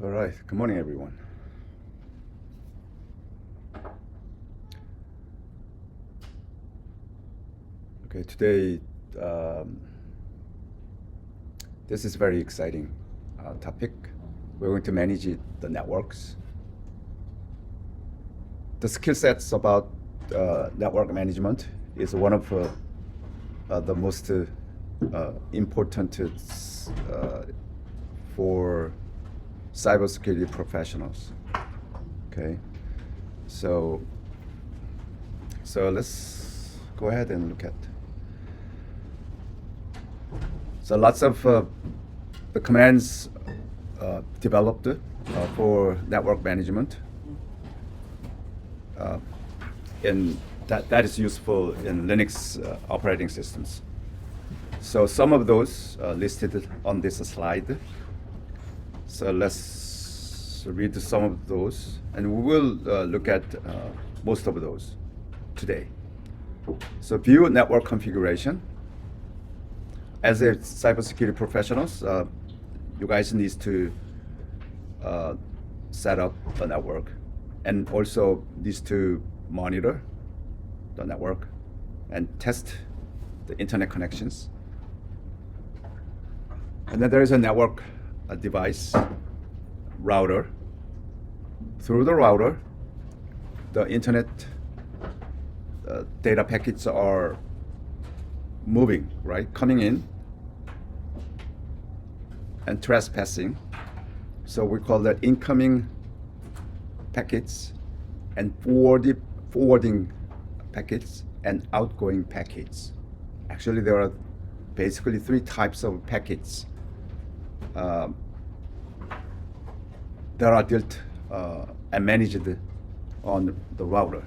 All right, good morning, everyone. Okay, today, um, this is very exciting topic. We're going to manage the networks. The skill sets about network management is one of the most important for cybersecurity professionals. Okay, so let's go ahead and look at. So lots of the commands developed for network management, and that is useful in Linux operating systems. So some of those listed on this slide. So let's read some of those, and we will look at most of those today. So view network configuration. As a cybersecurity professionals, you guys need to set up the network, and also needs to monitor the network and test the internet connections. And then there is a network device, router. Through the router, the internet data packets are moving, right? Coming in and trespassing. So we call that incoming packets and forwarding packets and outgoing packets. Actually, there are basically three types of packets that are dealt and managed on the router.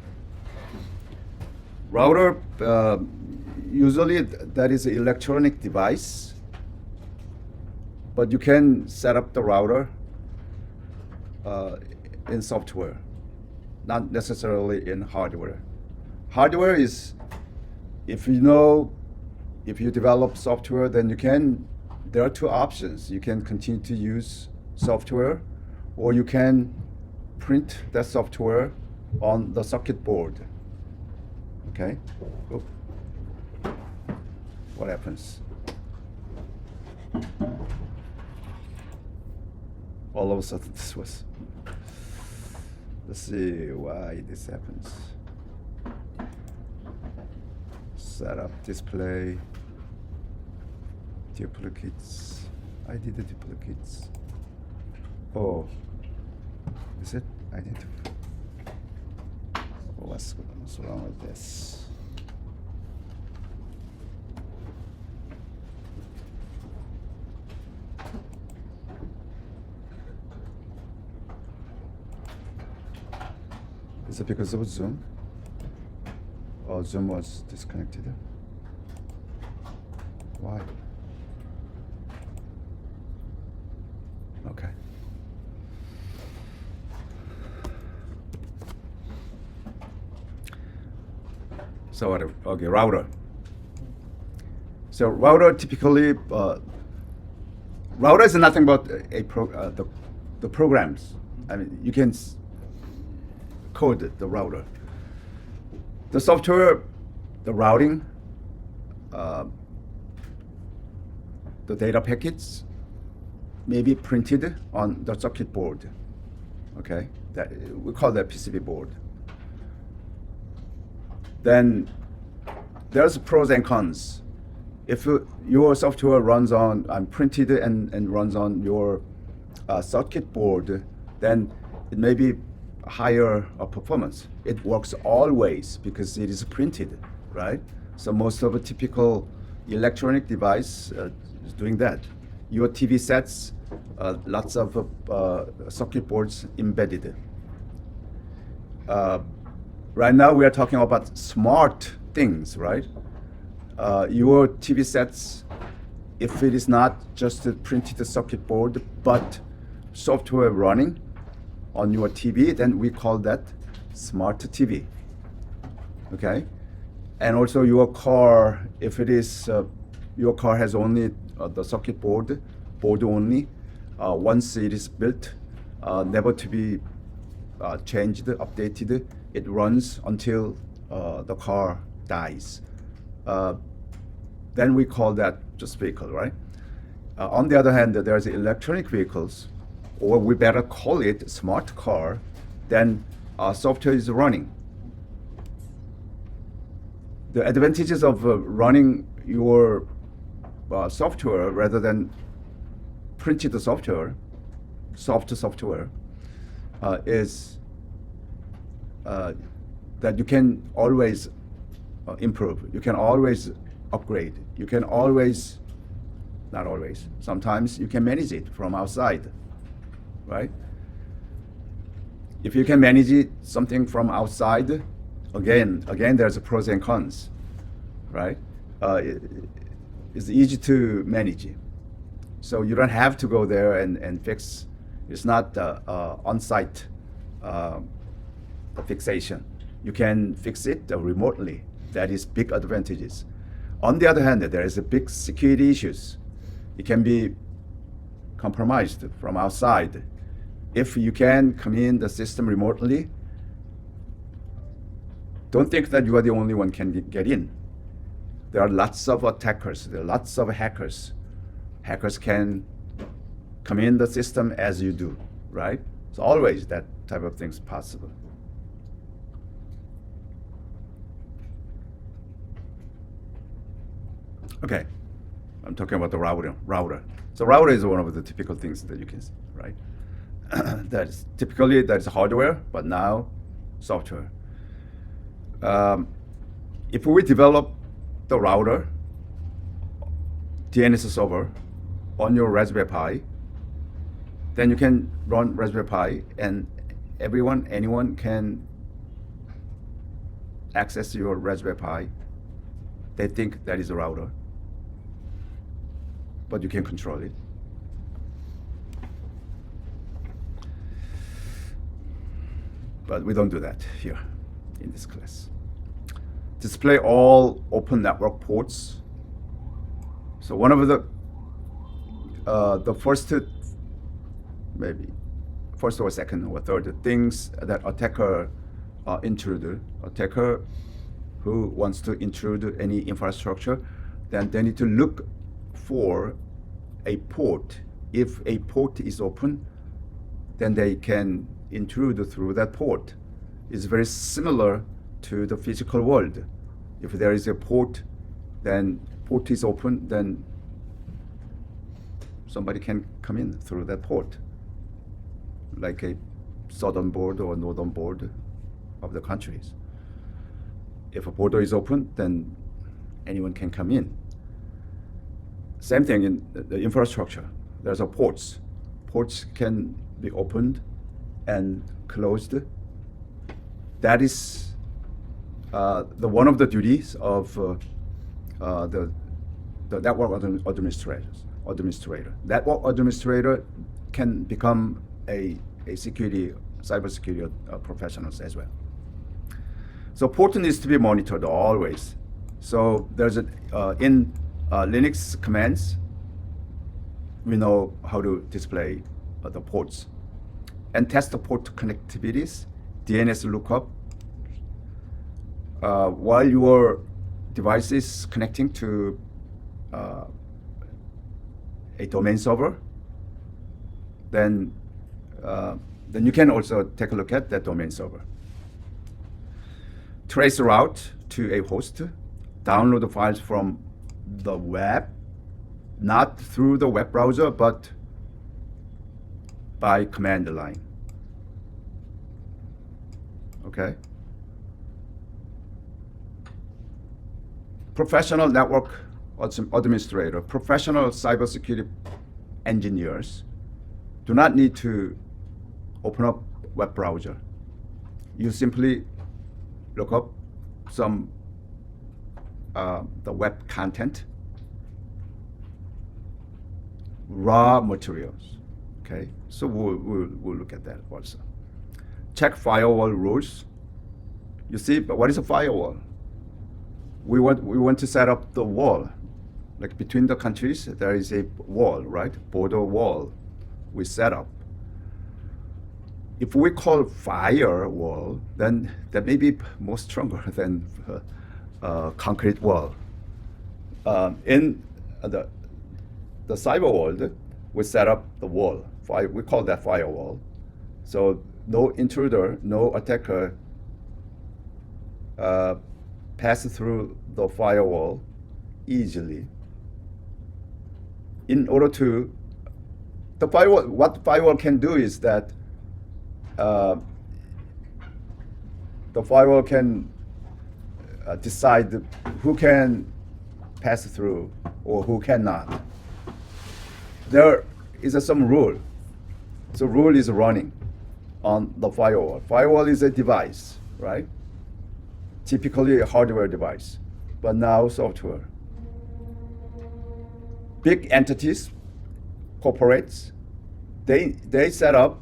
Router, usually that is an electronic device, but you can set up the router in software, not necessarily in hardware. Hardware is, if you develop software, then there are two options. You can continue to use software, or you can print that software on the circuit board. Okay? Oop. What happens? All of a sudden this was, let's see why this happens. Set up display, duplicates. I did the duplicates. Oh, is it? I need to. What's wrong with this? Is it because of Zoom? Oh, Zoom was disconnected. Why? Okay. So whatever. Okay, router. So router typically, router is nothing but the programs. I mean, you can code the router. The software, the routing, the data packets may be printed on the circuit board. Okay, we call that PCB board. Then there's pros and cons. If your software runs on printed and runs on your circuit board, then it may be higher performance. It works always because it is printed, right? So most of a typical electronic device is doing that. Your TV sets, lots of circuit boards embedded. Right now we are talking about smart things, right? Your TV sets, if it is not just a printed circuit board, but software running on your TV, then we call that smart TV. Okay? And also your car, if it is your car has only the circuit board only, once it is built, never to be changed, updated. It runs until the car dies. Then we call that just vehicle, right? On the other hand, there's electronic vehicles, or we better call it smart car, then software is running. The advantages of running your software rather than printed software, soft software, is that you can always improve. You can always upgrade. You can always, not always, sometimes you can manage it from outside, right? If you can manage something from outside, again, there's a pros and cons, right? It's easy to manage. So you don't have to go there and fix. It's not on-site fixation. You can fix it remotely. That is big advantages. On the other hand, there is a big security issues. It can be compromised from outside. If you can come in the system remotely, don't think that you are the only one can get in. There are lots of attackers. There are lots of hackers. Hackers can come in the system as you do, right? So always that type of things possible. Okay, I'm talking about the router. So router is one of the typical things that you can see, right? That is hardware, but now software. If we develop the router, DNS server on your Raspberry Pi, then you can run Raspberry Pi and anyone can access your Raspberry Pi. They think that is a router, but you can control it. But we don't do that here in this class. Display all open network ports. So one of the first, maybe first or second or third things that attacker who wants to intrude any infrastructure, then they need to look for a port. If a port is open, then they can intrude through that port. It's very similar to the physical world. If there is a port, then port is open, then somebody can come in through that port, like a southern border or northern border of the countries. If a border is open, then anyone can come in. Same thing in the infrastructure. There's a ports. Ports can be opened and closed. That is one of the duties of the network administrator. Network administrator can become a cybersecurity professionals as well. So port needs to be monitored always. So there's in Linux commands, we know how to display the ports and test the port connectivities, DNS lookup. While your device is connecting to a domain server, then you can also take a look at that domain server. Trace route to a host, download the files from the web, not through the web browser, but by command line. Okay. Professional network administrator, professional cybersecurity engineers do not need to open up web browser. You simply look up some the web content, raw materials. Okay, so we'll look at that also. Check firewall rules. You see, but what is a firewall? We want to set up the wall, like between the countries there is a wall, right? Border wall we set up. if we call firewall, then that may be more stronger than concrete wall. In the cyber world, we set up the wall. We call that firewall. So no intruder, no attacker pass through the firewall easily. In order to, what the firewall can do is that the firewall can decide who can pass through or who cannot. There is some rule. So rule is running on the firewall. Firewall is a device, right? Typically a hardware device, but now software. Big entities, corporates, they set up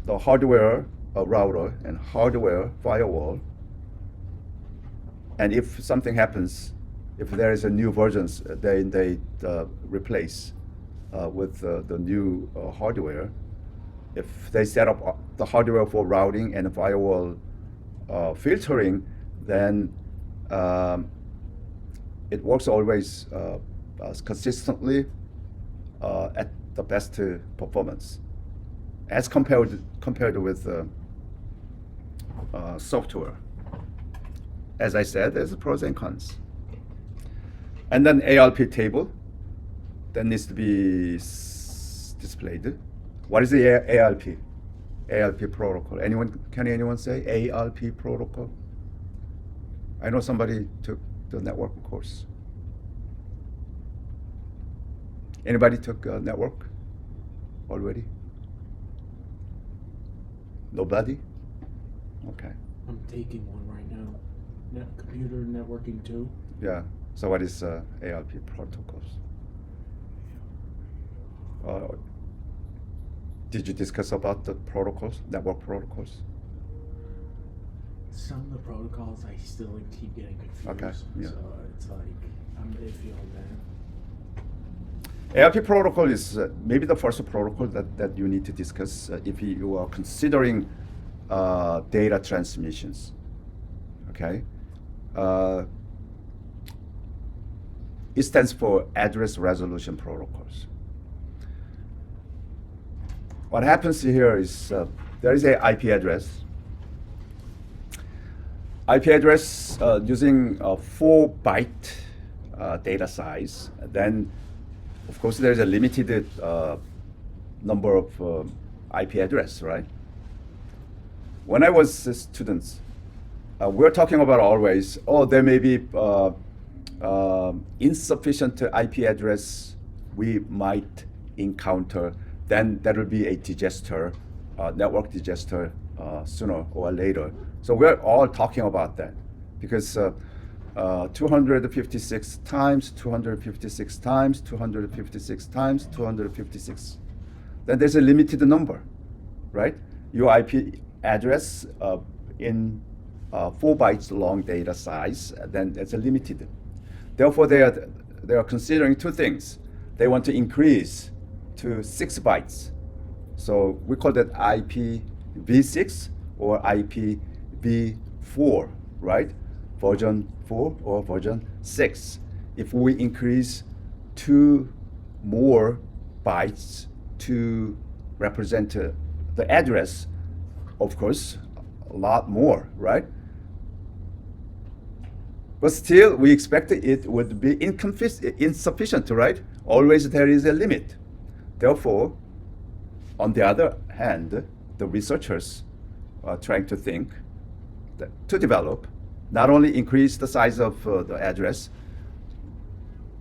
the hardware router and hardware firewall. And if something happens, if there is a new versions, they replace with the new hardware. If they set up the hardware for routing and firewall filtering, then it works always consistently at the best performance, as compared with software. As I said, there's pros and cons. And then ARP table that needs to be displayed. What is the ARP? ARP protocol. Can anyone say ARP protocol? I know somebody took the network course. Anybody took network already? Nobody? Okay. I'm taking one right now. Computer networking too. Yeah. So what is ARP protocols? Did you discuss about the protocols, network protocols? Some of the protocols I still keep getting confused. Okay, yeah. So it's like I'm iffy on that. ARP protocol is maybe the first protocol that you need to discuss if you are considering data transmissions. Okay. It stands for Address Resolution Protocols. What happens here is there is an IP address. IP address using a 4-byte data size. Then, of course, there's a limited number of IP address, right? When I was a student, we're talking about always, there may be insufficient IP address we might encounter. Then there will be a digester, network digester, sooner or later. So we're all talking about that because 256 times, 256 times, 256 times, 256. Then there's a limited number, right? Your IP address in 4 bytes long data size, then it's a limited. Therefore, they are considering two things. They want to increase to 6 bytes. So we call that IPv6 or IPv4, right? Version 4 or version 6. If we increase 2 more bytes to represent the address, of course, a lot more, right? But still, we expect it would be insufficient, right? Always there is a limit. Therefore, on the other hand, the researchers are trying to think to develop, not only increase the size of the address,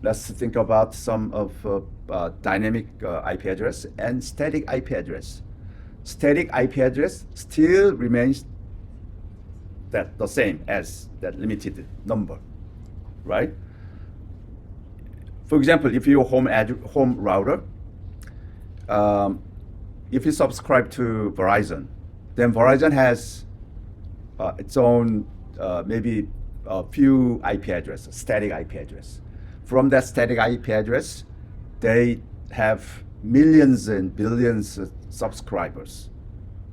let's think about some of dynamic IP address and static IP address. Static IP address still remains the same as that limited number, right? For example, if you're home router, if you subscribe to Verizon, then Verizon has its own maybe a few IP addresses, static IP address. From that static IP address, they have millions and billions of subscribers.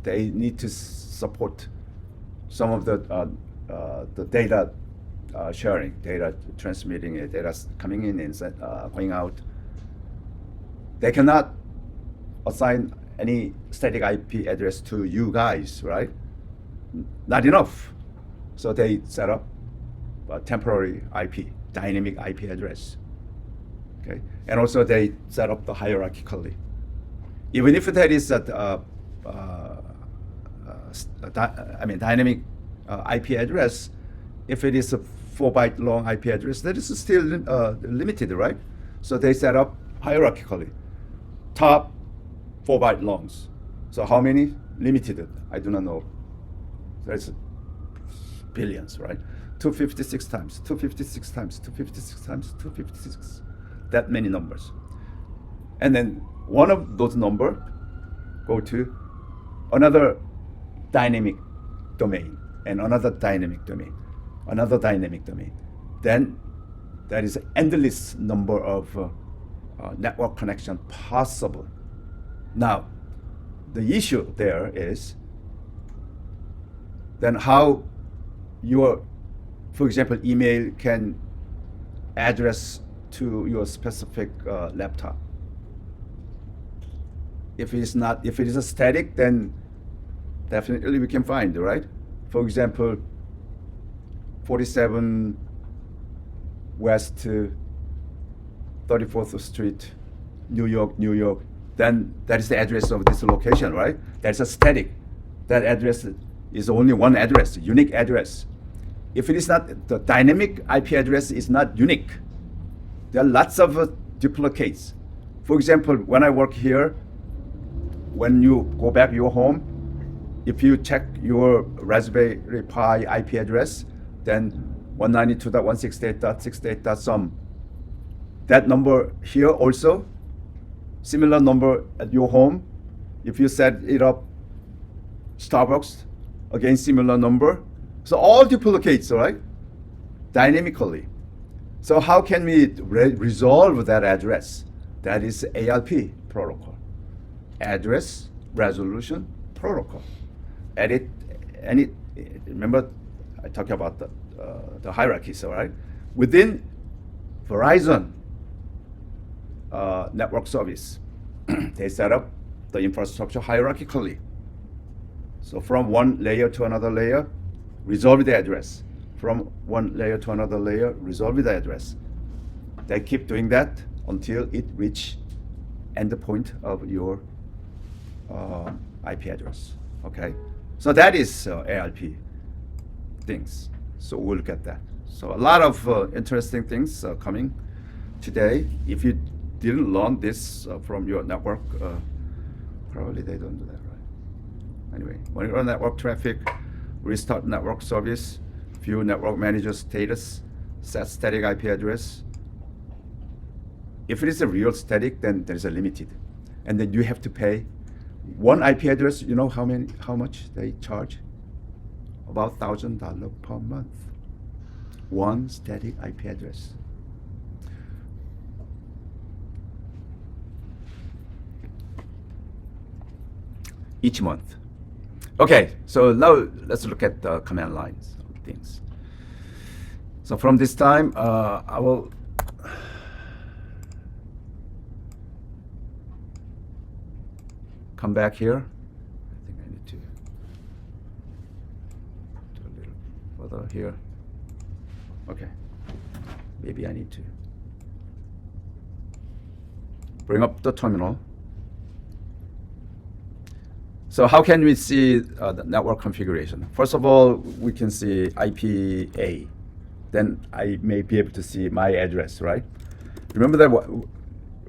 they need to support some of the data sharing, data transmitting, data coming in and going out. They cannot assign any static IP address to you guys, right? Not enough. So they set up a temporary IP, dynamic IP address. Okay, and also they set up the hierarchically. Even if that is dynamic IP address, if it is a 4-byte long IP address, that is still limited, right? So they set up hierarchically. Top 4-byte longs. So how many? Limited. I do not know. There's billions, right? 256 times, 256 times, 256 times, 256. That many numbers. And then one of those numbers go to another dynamic domain and another dynamic domain, another dynamic domain. Then there is an endless number of network connection possible. Now, the issue there is then how your, for example, email can address to your specific laptop. If it is a static, then definitely we can find, right? For example, 47 West 34th Street, New York, New York. Then that is the address of this location, right? That's a static. That address is only one address, unique address. If it is not, the dynamic IP address is not unique. There are lots of duplicates. For example, when I work here, when you go back your home, if you check your Raspberry Pi IP address, then 192.168.68.some. That number here also, similar number at your home. If you set it up Starbucks, again similar number. So all duplicates, right? Dynamically. So how can we resolve that address? That is ARP protocol. Address Resolution Protocol. Remember I talked about the hierarchies, all right? Within Verizon network service, they set up the infrastructure hierarchically. So from one layer to another layer, resolve the address. From one layer to another layer, resolve the address. They keep doing that until it reach endpoint of your IP address. Okay, so that is ARP things. So we'll look at that. So a lot of interesting things coming today. If you didn't learn this from your network, probably they don't do that, right? Anyway, monitor network traffic, restart network service, view network manager status, set static IP address. If it is a real static, then there is a limited, and then you have to pay one IP address. You know how much they charge? About $1,000 per month. One static IP address. Each month. Okay, so now let's look at the command lines of things. So from this time, I will come back here. I think I need to do a little further here. Okay, maybe I need to bring up the terminal. So how can we see the network configuration? First of all, we can see IPA. Then I may be able to see my address, right? Remember that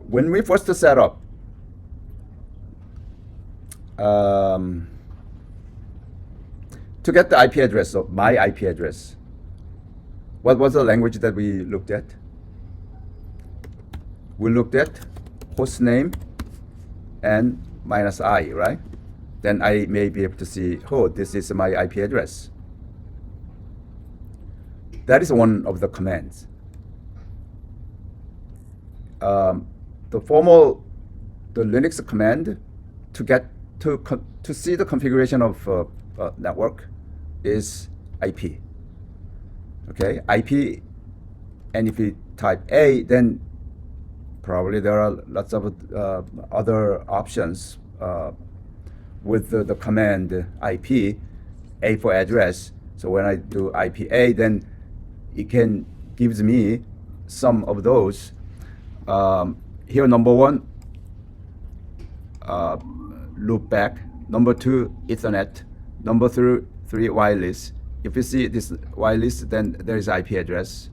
when we first set up, to get the IP address of my IP address, what was the language that we looked at? We looked at host name and -i, right? Then I may be able to see, oh, this is my IP address. That is one of the commands. The Linux command to get to see the configuration of network is IP. Okay, IP, and if you type A, then probably there are lots of other options with the command IP, A for address. So when I do IPA, then it can gives me some of those. Here, number one, loop back. Number two, Ethernet. Number three, wireless. If you see this wireless, then there is IP address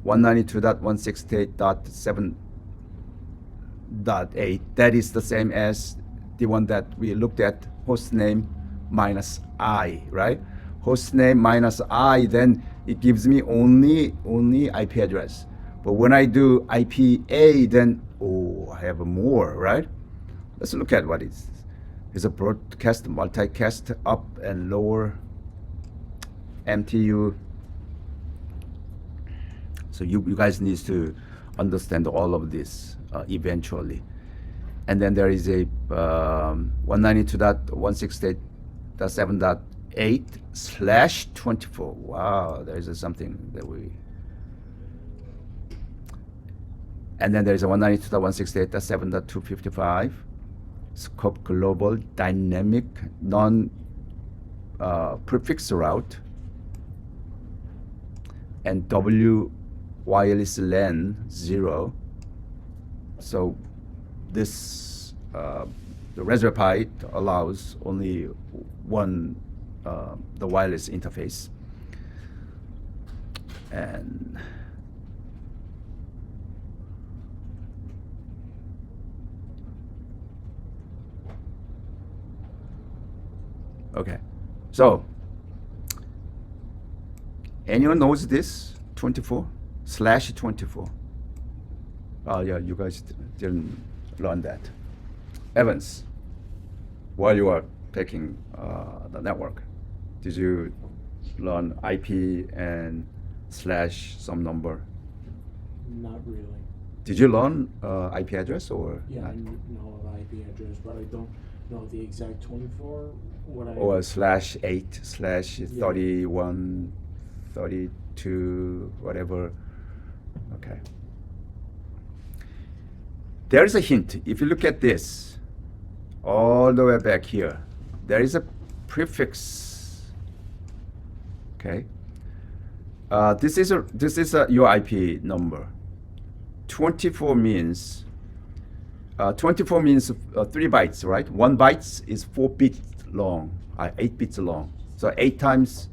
192.168.7.8. That is the same as the one that we looked at, hostname minus I, right? Hostname minus I, then it gives me only IP address. But when I do IPA, then I have more, right? Let's look at what it is. It's a broadcast, multicast, up and lower MTU. So you guys need to understand all of this eventually. And then there is a 192.168.7.8/24. Wow, there is something that we. And then there is a 192.168.7.255. Scope global dynamic non prefix route, and W wireless LAN 0. So this the Raspberry Pi allows only one the wireless interface, and okay, so anyone knows this 24/24? Oh yeah, you guys didn't learn that. Evans, while you are taking the network, did you learn IP and / some number? Not really. Did you learn IP address or Yeah, not? I know the IP address, but I don't know the exact 24. What I Or /8/31 32 whatever. Okay, there is a hint. If you look at this all the way back here, there is a prefix. Okay, this is your IP number. 24 means 3 bytes, right? 1 byte is 4 bits long, 8 bits long. So 8 times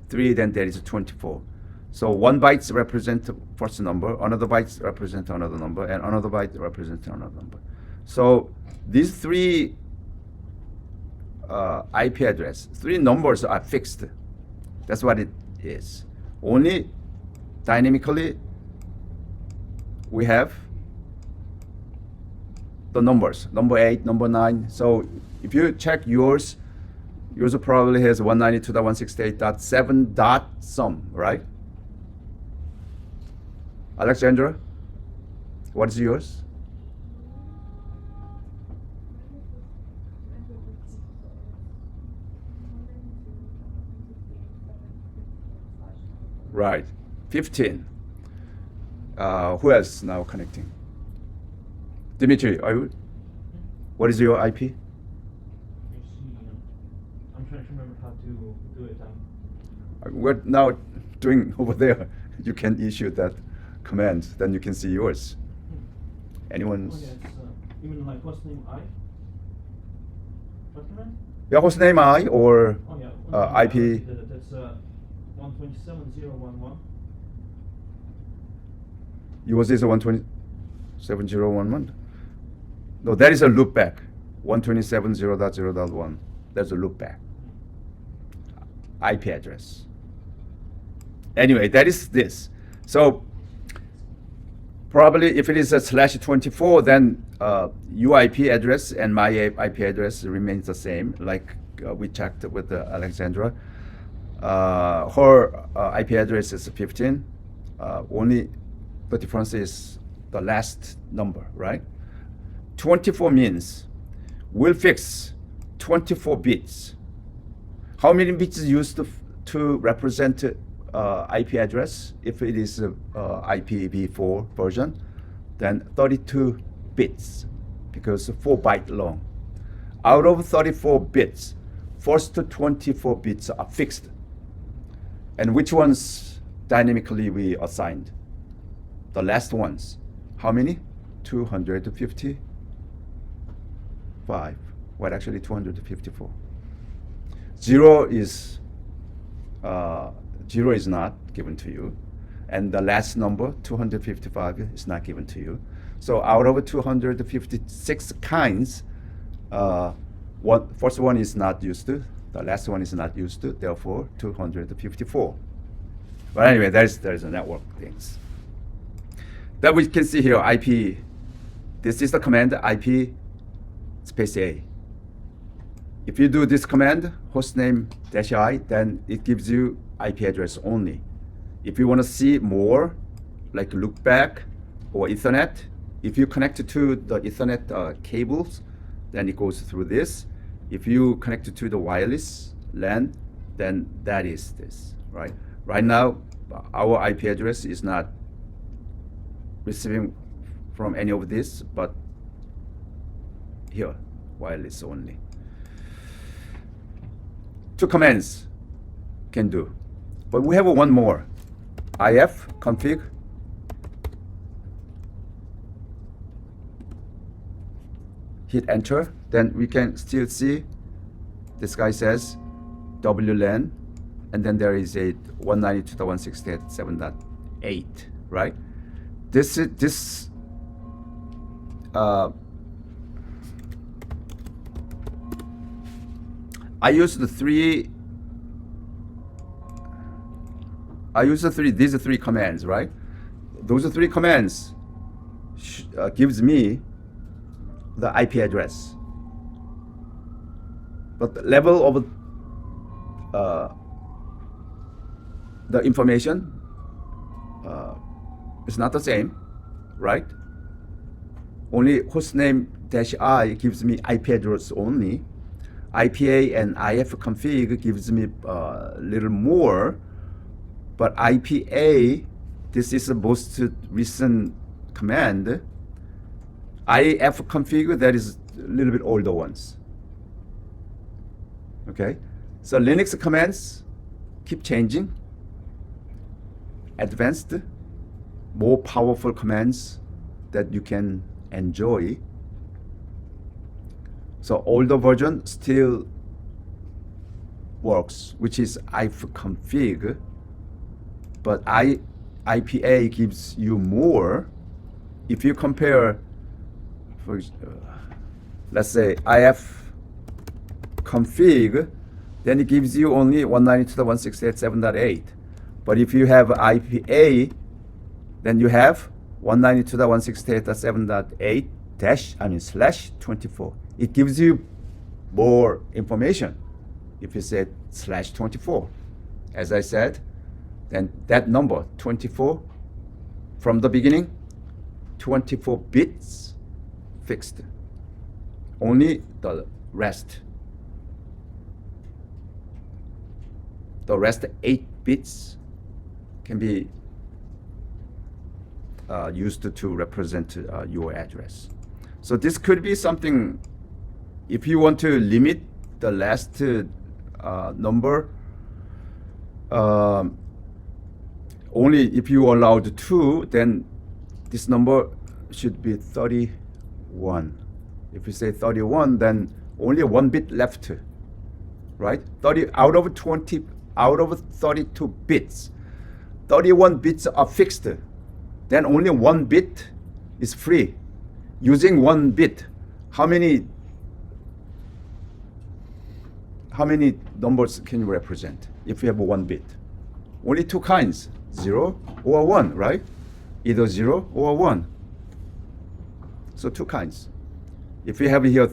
3, then there is 24. So 1 byte represents the first number, another byte represents another number, and another byte represents another number. So these 3 IP address, 3 numbers are fixed. That's what it is. Only dynamically we have the numbers, number 8, number 9. So if you check yours probably has 192.168.7 dot some, right? Alexandra, what is yours? Right, 15. Who else now connecting? Dimitri, what is your IP? I'm trying to remember how to do it. We're now doing over there. You can issue that command, then you can see yours. Anyone's? Oh yeah, it's you mean like host name I? What command? Yeah, host name I or Oh yeah. IP. That's 127.0.1.1. Yours is a 127.0.1.1. No, that is a loopback. 127.0.0.1. That's a loopback. IP address. Anyway, that is this. So probably if it is a /24, then UIP address and my IP address remains the same, like we checked with Alexandra. Her IP address is 15. Only the difference is the last number, right? 24 means we'll fix 24 bits. How many bits used to represent IP address? If it is IPv4 version, then 32 bits, because 4 byte long. Out of 34 bits, first 24 bits are fixed. And which ones dynamically we assigned? The last ones. How many? 255. Well, actually 254. Zero is not given to you, and the last number 255 is not given to you. So out of 256 kinds, first one is not used to, the last one is not used to, therefore 254. But anyway, there's a network things. That we can see here, IP. This is the command IP space A. If you do this command, hostname -i, then it gives you IP address only. If you want to see more, like look back or Ethernet, if you connect to the Ethernet cables, then it goes through this. If you connect to the wireless LAN, then that is this, right? Right now, our IP address is not receiving from any of this, but here, wireless only. 2 commands can do. But we have one more. if config hit enter, then we can still see this guy says WLAN, and then there is a 192.168.7.8, right? I use these 3 commands, right? Those 3 commands gives me the IP address. But the level of the information is not the same, right? Only hostname -i gives me IP address only. IPA and ifconfig gives me a little more, but IPA, this is the most recent command. ifconfig, that is a little bit older ones. Okay, so Linux commands keep changing. Advanced, more powerful commands that you can enjoy. So older version still works, which is ifconfig, but IPA gives you more. If you compare, let's say ifconfig, then it gives you only 192.168.7.8. But if you have IPA, then you have 192.168.7.8 /24. It gives you more information if you say /24. As I said, then that number 24 from the beginning, 24 bits fixed. Only the rest 8 bits can be used to represent your address. So this could be something, if you want to limit the last number, only if you allowed 2, then this number should be 31. If you say 31, then only 1 bit left, right? 30 out of 32 bits, 31 bits are fixed. Then only 1 bit is free. Using 1 bit, how many numbers can you represent if you have 1 bit? Only 2 kinds, 0 or 1, right? Either 0 or 1. So 2 kinds. If you have here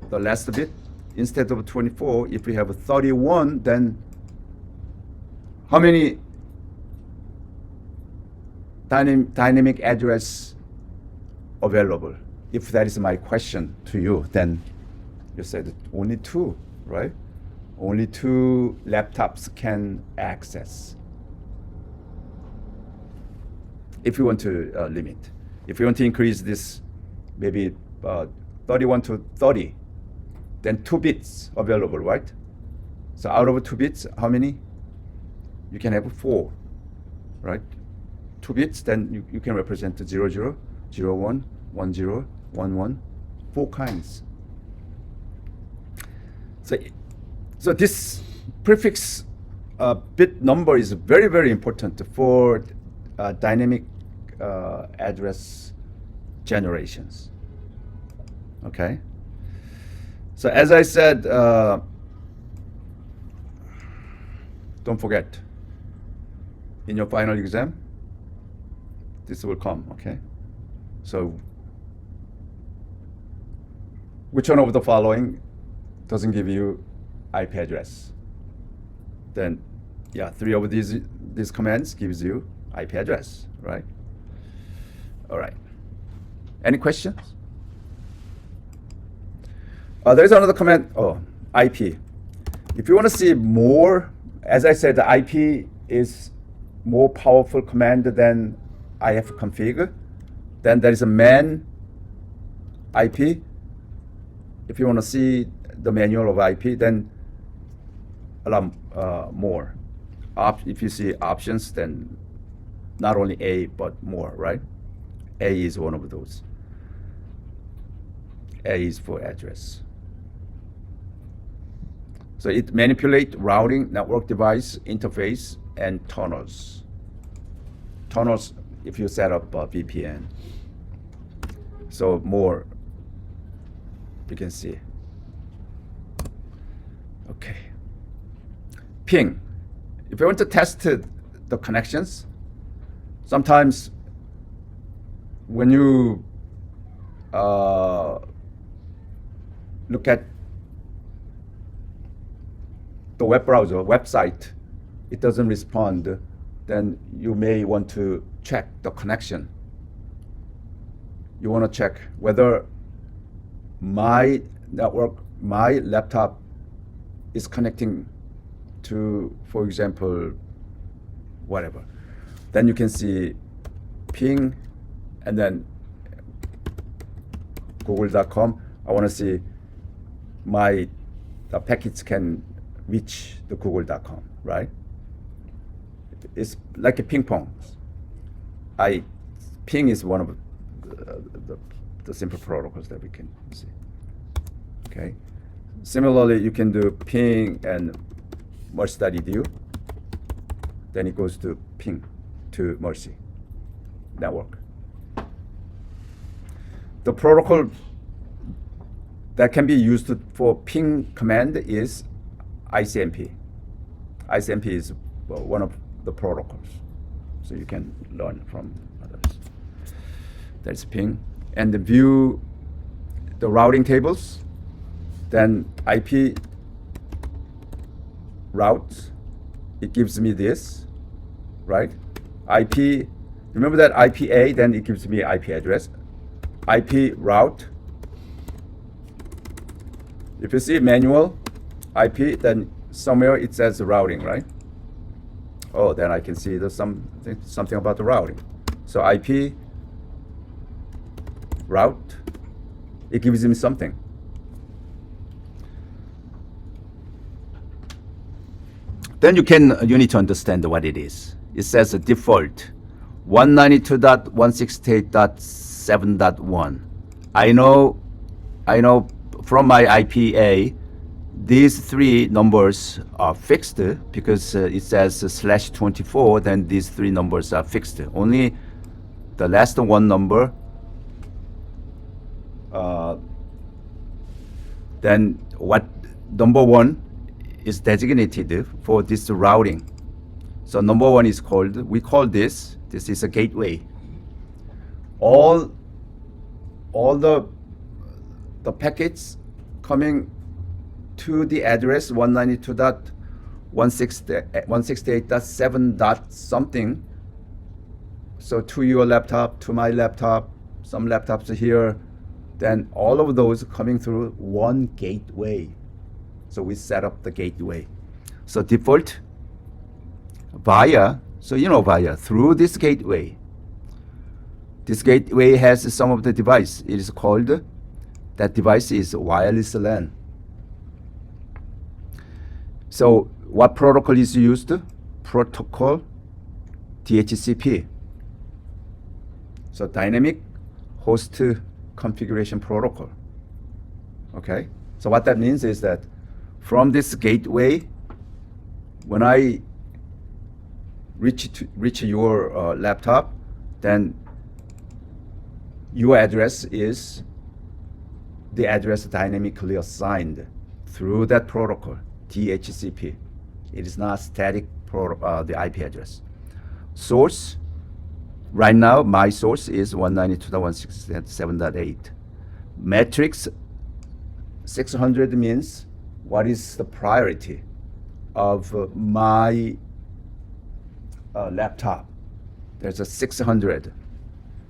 the last bit, instead of 24, if you have 31, then how many dynamic address available? If that is my question to you, then You said only two, right? Only two laptops can access. If you want to limit. If you want to increase this, maybe 31 to 30, then 2 bits available, right? So out of 2 bits, how many? You can have 4, right? 2 bits, then you can represent 0, 0, 0, 1, 1, 0, 1, 1, 4 kinds. So this prefix bit number is very, very important for dynamic address generations. Okay. So as I said, don't forget, in your final exam, this will come, okay? So which one of the following doesn't give you IP address? Then, yeah, 3 of these commands gives you IP address, right? All right. Any questions? There's another command, IP. If you want to see more, as I said, the IP is more powerful command than ifconfig. Then there is a man IP. If you want to see the manual of IP, then a lot more. If you see options, then not only A, but more, right? A is one of those. A is for address. So it manipulates routing, network device, interface, and tunnels. Tunnels, if you set up a VPN. So more, you can see. Okay. Ping. If you want to test the connections, sometimes when you look at the web browser, website, it doesn't respond, then you may want to check the connection. You want to check whether my network, my laptop is connecting to, for example, whatever. Then you can see ping and then google.com. I want to see the packets can reach the google.com, right? It's like a ping pong. Ping is one of the simple protocols that we can see. Okay. Similarly, you can do ping and mercy.edu. Then it goes to ping to Mercy network. The protocol that can be used for ping command is ICMP. ICMP is one of the protocols, so you can learn from others. That's ping. And view the routing tables, then IP routes, it gives me this, right? IP, remember that IPA, then it gives me IP address. IP route, if you see manual IP, then somewhere it says routing, right? Oh, then I can see there's something about the routing. So IP route, it gives me something. Then you need to understand what it is. It says a default 192.168.7.1. I know from my IPA, these 3 numbers are fixed because it says /24, then these 3 numbers are fixed. Only the last one number, then what number 1 is designated for this routing. So number 1 is called, we call this is a gateway. All the packets coming to the address 192.168.7. something. So to your laptop, to my laptop, some laptops here, then all of those coming through one gateway. So we set up the gateway. So default via, so you know via, through this gateway. This gateway has some of the device. It is called, that device is wireless LAN. So what protocol is used? Protocol DHCP. So dynamic host configuration protocol. Okay? So what that means is that from this gateway, when I reach your laptop, then your address is the address dynamically assigned through that protocol, DHCP. It is not static the IP address. Source, right now my source is 192.167.8. Matrix 600 means what is the priority of my laptop. There's a 600.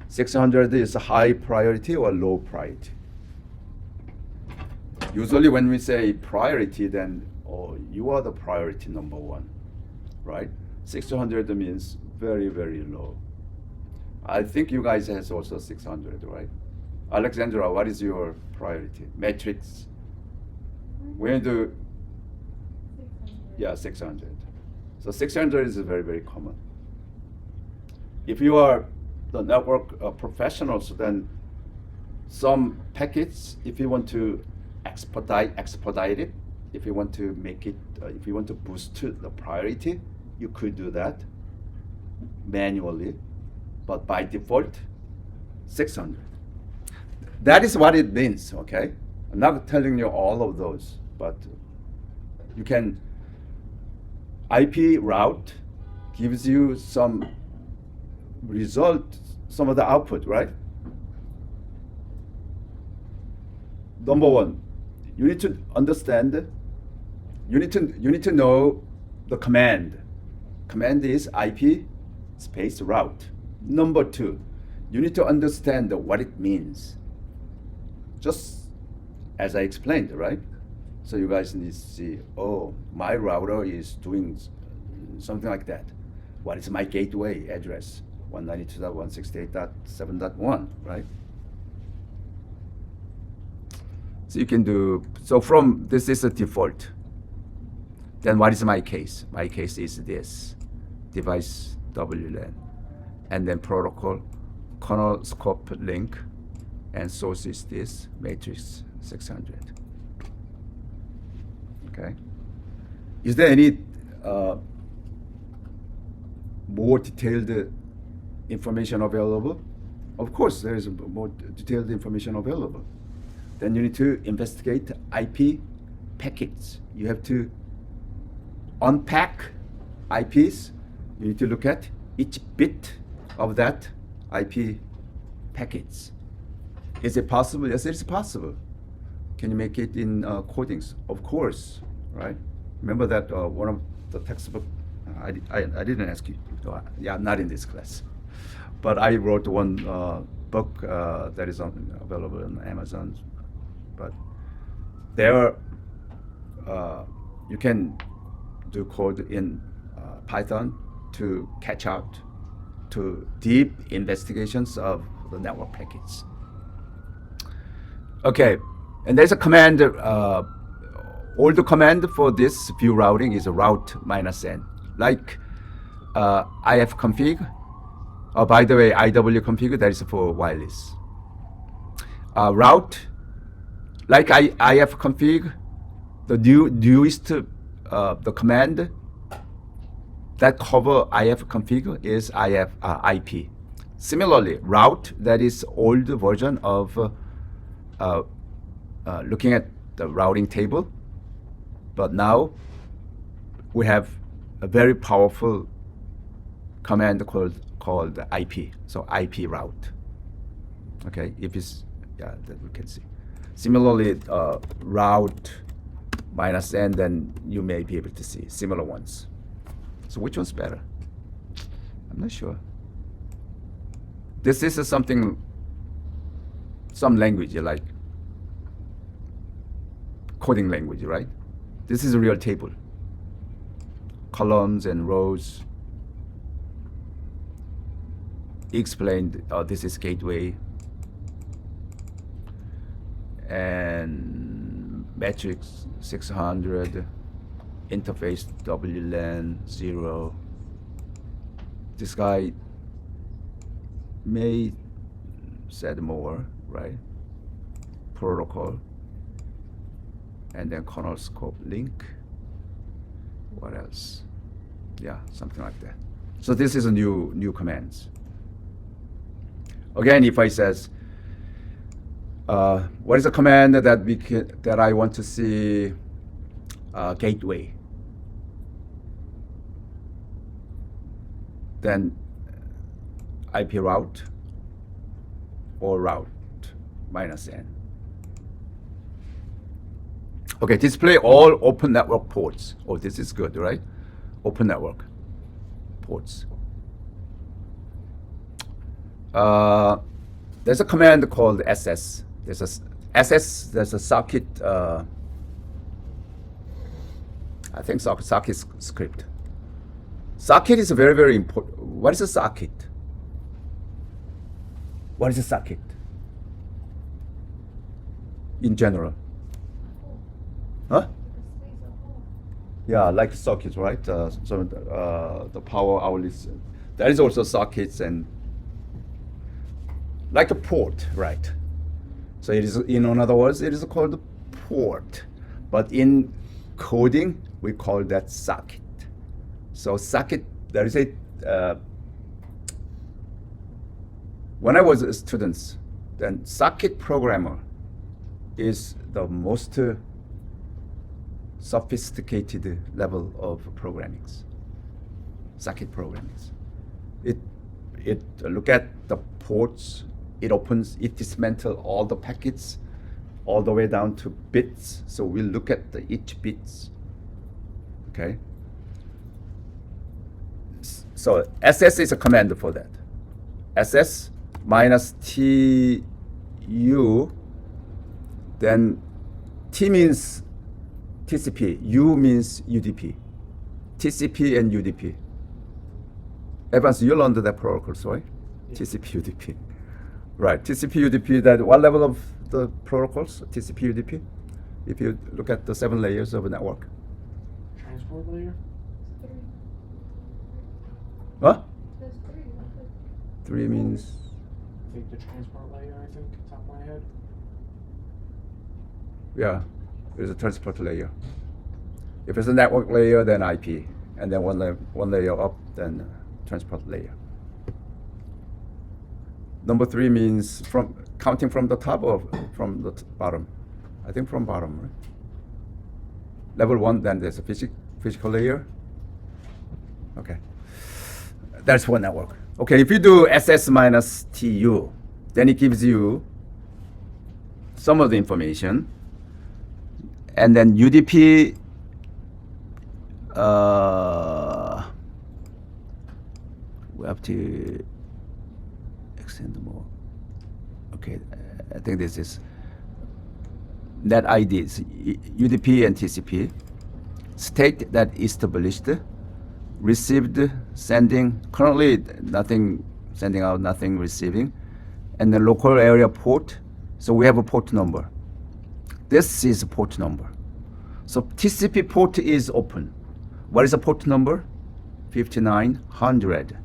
600 is a high priority or low priority. Usually when we say priority, then you are the priority number one, right? 600 means very, very low. I think you guys has also 600, right? Alexandra, what is your priority? Matrix? When do? 600. Yeah, 600. So 600 is very, very common. If you are the network professionals, then some packets, if you want to expedite it, if you want to make it, if you want to boost the priority, you could do that manually, but by default, 600. That is what it means, okay? I'm not telling you all of those, but you can, IP route gives you some result, some of the output, right? Number one, you need to understand, you need to know the command. Command is IP space route. Number two, you need to understand what it means. Just as I explained, right? So you guys need to see, oh, my router is doing something like that. What is my gateway address? 192.168.7.1, right? So you can do, so from, this is a default. Then what is my case? My case is this, device WLAN, and then protocol, kernel scope link, and source is this, matrix 600. Okay. Is there any more detailed information available? Of course, there is more detailed information available. Then you need to investigate IP packets. You have to unpack IPs. You need to look at each bit of that IP packets. Is it possible? Yes, it is possible. Can you make it in codings? Of course, right? Remember that one of the textbook, I didn't ask you, yeah, not in this class, but I wrote one book that is available on Amazon, but there you can do code in Python to catch out to deep investigations of the network packets. Okay, and there's a command, old command for this view routing is route -n, like ifconfig. By the way, iwconfig, that is for wireless. Route, like ifconfig, the newest the command that cover ifconfig is IP. Similarly, route, that is old version of looking at the routing table, but now we have a very powerful command called IP. So IP route. Okay, if it's, yeah, that we can see. Similarly, route -n, then you may be able to see similar ones. So which one's better? I'm not sure. This is something some language like coding language, right? This is a real table. Columns and rows. Explained, this is gateway. And matrix 600, interface WLAN 0. This guy may said more, right? Protocol. And then kernel scope link. What else? Yeah, something like that. So this is a new commands. Again, if I says, what is a command that I want to see gateway? Then IP route or route -n. Okay, display all open network ports. Oh, this is good, right? Open network ports. There's a command called SS. There's a socket, I think socket script. Socket is very, very important. What is a socket? What is a socket? In general. Huh? Yeah, like sockets, right? The power outlets. There is also sockets and like a port, right? So it is, in other words, it is called port. But in coding, we call that socket. So socket, there is a, when I was a student, then socket programmer is the most sophisticated level of programming. Socket programming. It look at the ports. It opens, it dismantles all the packets, all the way down to bits. So we look at each bits. Okay. So SS is a command for that. SS minus TU. Then T means TCP, U means UDP. TCP and UDP. Evans, you learned that protocol, right? Yeah. TCP, UDP. Right, TCP, UDP, that what level of the protocols, TCP, UDP? If you look at the 7 layers of a network. Transport layer? 3. Huh? There's 3. 3 means, I think the transport layer, I think, top of my head. yeah, there's a transport layer. If it's a network layer, then IP. And then one layer up, then transport layer. Number 3 means from counting from the top or from the bottom? I think from bottom, right? Level 1, then there's a physical layer. Okay, that's one network. Okay, if you do SS minus TU, then it gives you some of the information. And then UDP, we have to extend more. Okay, I think this is net IDs, UDP and TCP. State that established, received, sending, currently nothing sending out, nothing receiving, and the local area port. So we have a port number. This is a port number. So TCP port is open. What is the port number? 5900.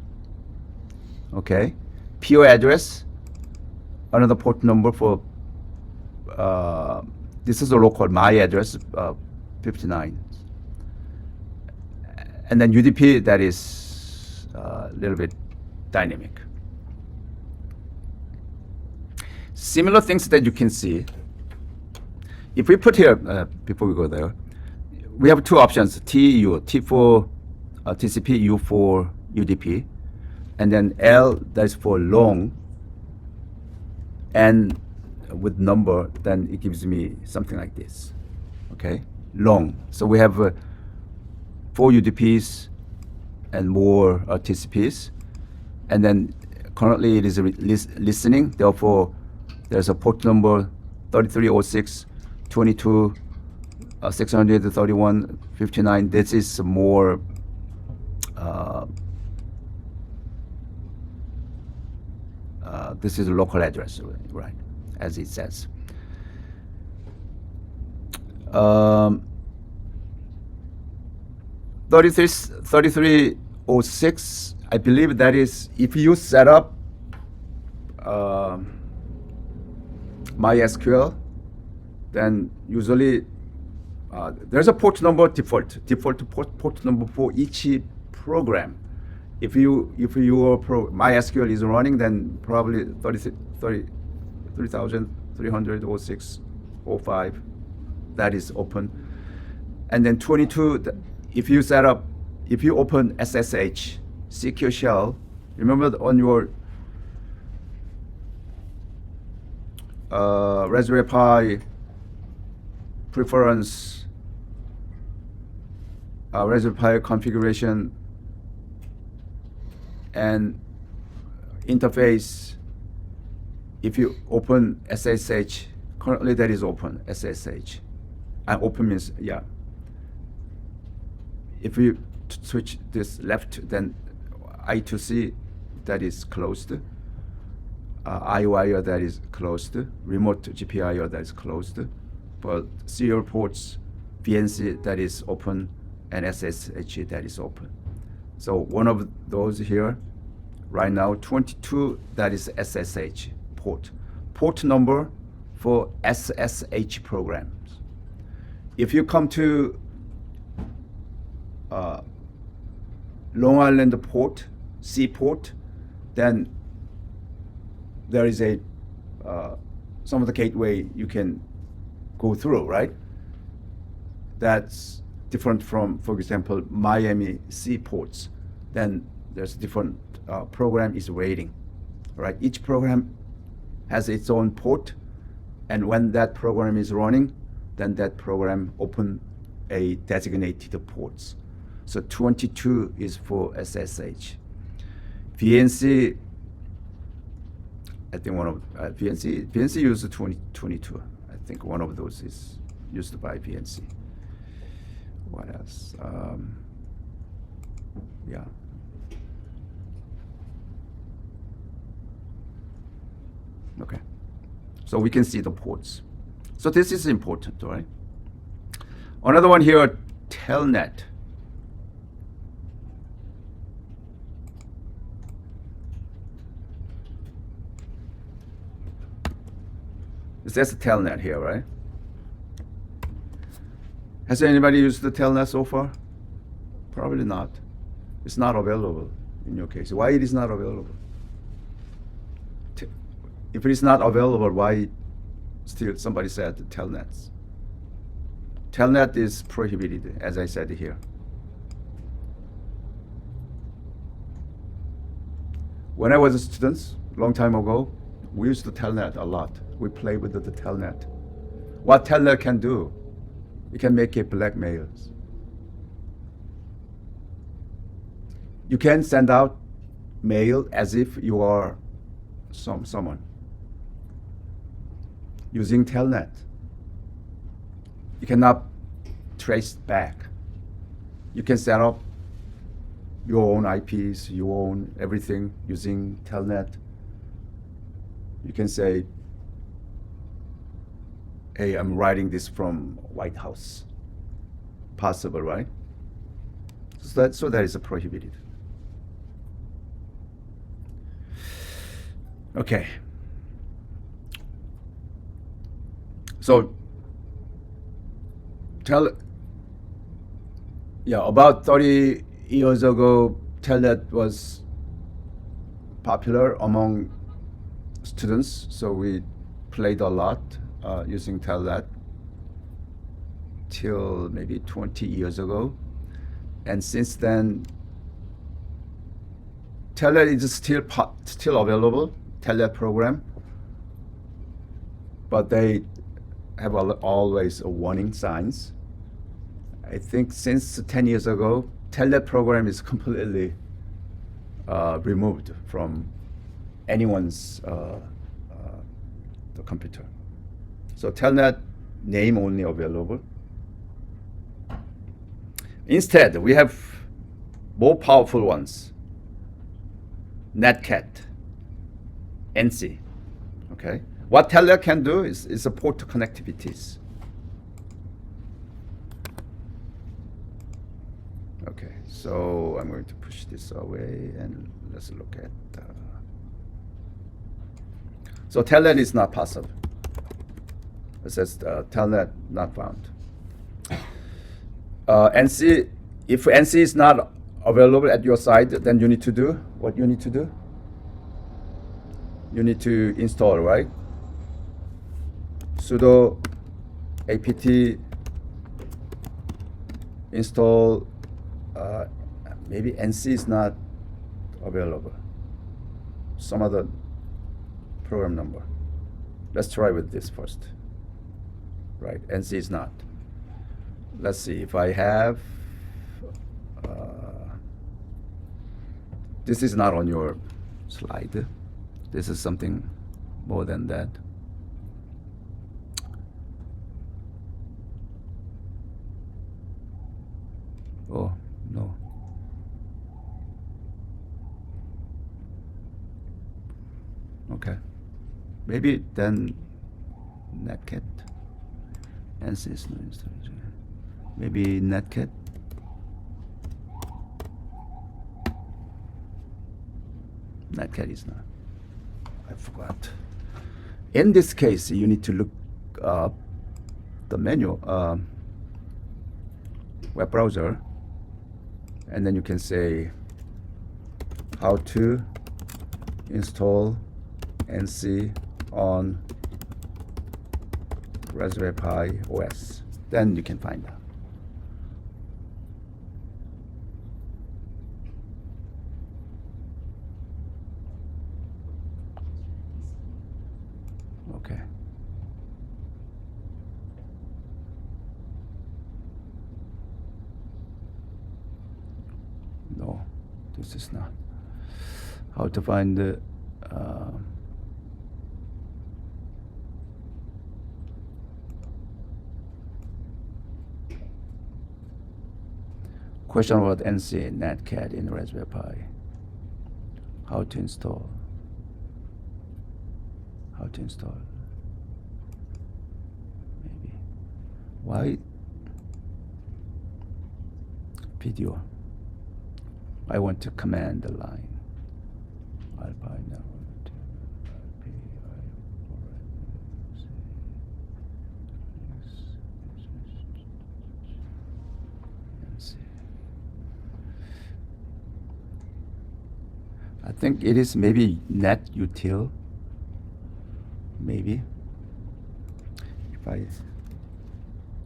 Okay. PO address, another port number for, this is a local, my address, 59. And then UDP, that is a little bit dynamic. Similar things that you can see. If we put here, before we go there, we have 2 options, TU, T for TCP, U for UDP, and then L, that's for long, and with number, then it gives me something like this, okay, long. So we have 4 UDPs and more TCPs, and then currently it is listening, therefore There's a port number 3306, 22, 631, 59. This is more this is a local address, right? As it says. 3306, I believe that is if you set up MySQL, then usually there's a port number default port number for each program. If your MySQL is running, then probably 33,306.05 that is open. And then 22, if you open SSH, secure shell, remember on your Raspberry Pi preference, Raspberry Pi configuration and interface, if you open SSH, currently that is open, SSH. And open means, yeah. If you switch this left, then I2C, that is closed. iWire, that is closed. Remote GPIO, that is closed. But serial ports, VNC, that is open, and SSH, that is open. So one of those here, right now, 22, that is SSH port. Port number for SSH programs. If you come to Long Island port, C port, then there is a some of the gateway you can go through, right? That's different from, for example, Miami C ports. Then there's different program is waiting, right? Each program has its own port, and when that program is running, then that program open a designated ports. So 22 is for SSH. VNC, I think one of VNC uses 22. I think one of those is used by VNC. What else? Yeah. Okay. So we can see the ports. So this is important, all right? Another one here, Telnet. It says Telnet here, right? Has anybody used the Telnet so far? Probably not. It's not available in your case. Why it is not available? If it is not available, why still somebody said Telnet? Telnet is prohibited, as I said here. When I was a student, long time ago, we used the Telnet a lot. We played with the Telnet. What Telnet can do, it can make it blackmails. You can send out mail as if you are someone using Telnet. You cannot trace back. You can set up your own IPs, your own everything using Telnet. You can say, hey, I'm writing this from White House. Possible, right? So that is prohibited. Okay. So about 30 years ago, Telnet was popular among students, so we played a lot using Telnet till maybe 20 years ago. And since then, Telnet is still available, Telnet program, but they have always a warning signs. I think since 10 years ago, Telnet program is completely removed from anyone's the computer. So Telnet name only available. Instead, we have more powerful ones. Netcat, NC. Okay. What Telnet can do is support connectivities. Okay, so I'm going to push this away and let's look at. So Telnet is not possible. It says Telnet not found. NC, if NC is not available at your side, then you need to do what you need to do. You need to install, right? Sudo apt install. Maybe NC is not available. Some other program number. Let's try with this first. Right, NC is not. Let's see if I have. This is not on your slide. This is something more than that. Oh, no. Okay. Maybe then Netcat. NC is no installation. Maybe Netcat. Netcat is not. I forgot. In this case, you need to look up the menu, web browser, and then you can say how to install NC on Raspberry Pi OS. Then you can find out. Okay. No, this is not. How to find the question about NC Netcat in Raspberry Pi. How to install? How to install? Maybe. Why? Video. I want to command the line. Alpine network. I think it is maybe NetUtil. Maybe. If I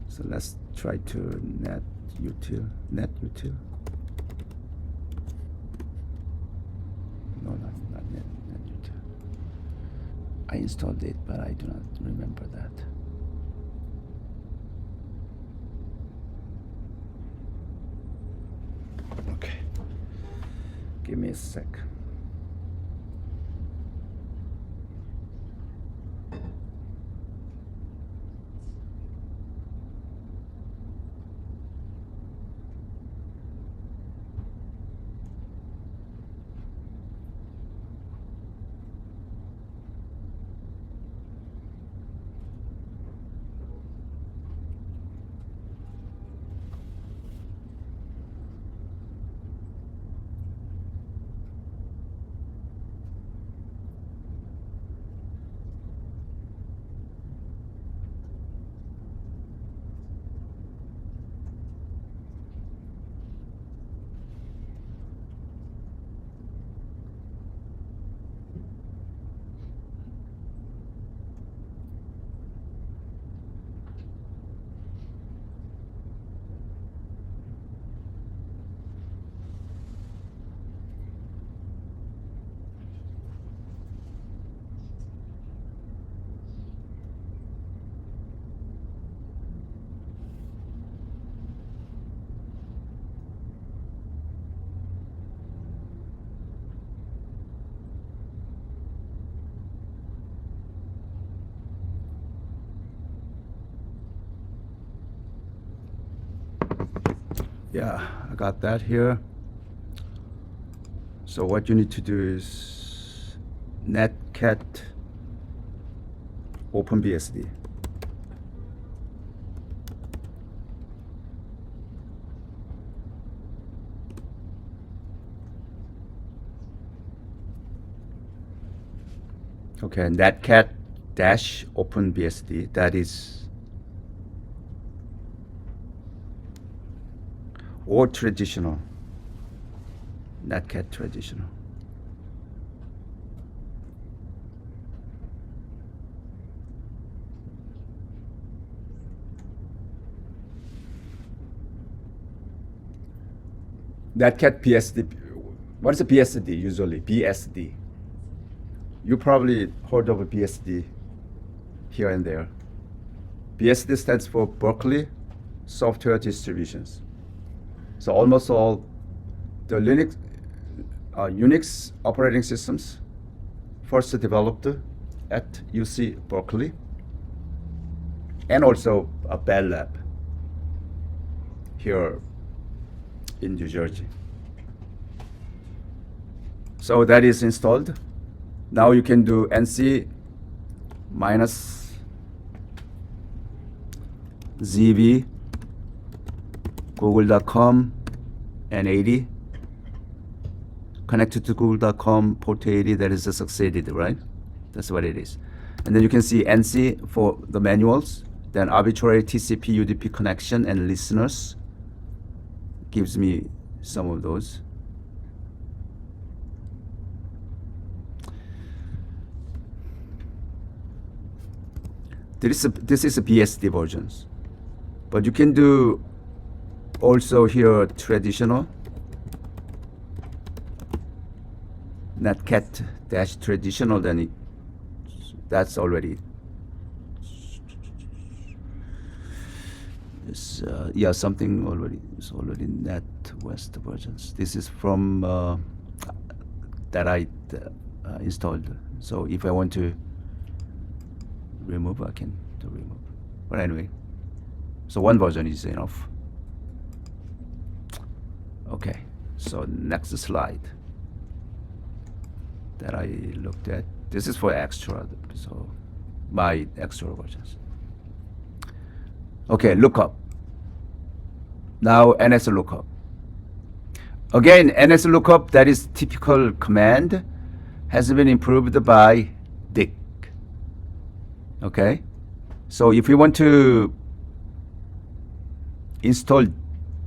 so let's try to NetUtil. NetUtil. No, not NetUtil. I installed it, but I do not remember that. Okay. Give me a sec. Yeah, I got that here. So what you need to do is netcat OpenBSD. Okay, netcat dash OpenBSD. That is, or traditional. Netcat traditional. Netcat BSD. What is a BSD usually? BSD. You probably heard of a BSD here and there. BSD stands for Berkeley Software Distributions. So almost all the Unix operating systems first developed at UC Berkeley, and also a Bell Lab here in New Jersey. So that is installed. Now you can do NC minus ZB google.com and 80 connected to google.com port 80. That is succeeded, right? That's what it is. And then you can see NC for the manuals, then arbitrary TCP UDP connection and listeners gives me some of those. This is a BSD versions, but you can do also here traditional netcat dash traditional. Then that's already yeah, something already is already NetWest versions. This is from that I installed. So if I want to remove, I can do remove. But anyway, so one version is enough. Okay, so next slide that I looked at. This is for extra, so my extra versions. Okay, lookup. Now NS lookup. Again, NS lookup, that is typical command, has been improved by Dick. Okay, so if you want to install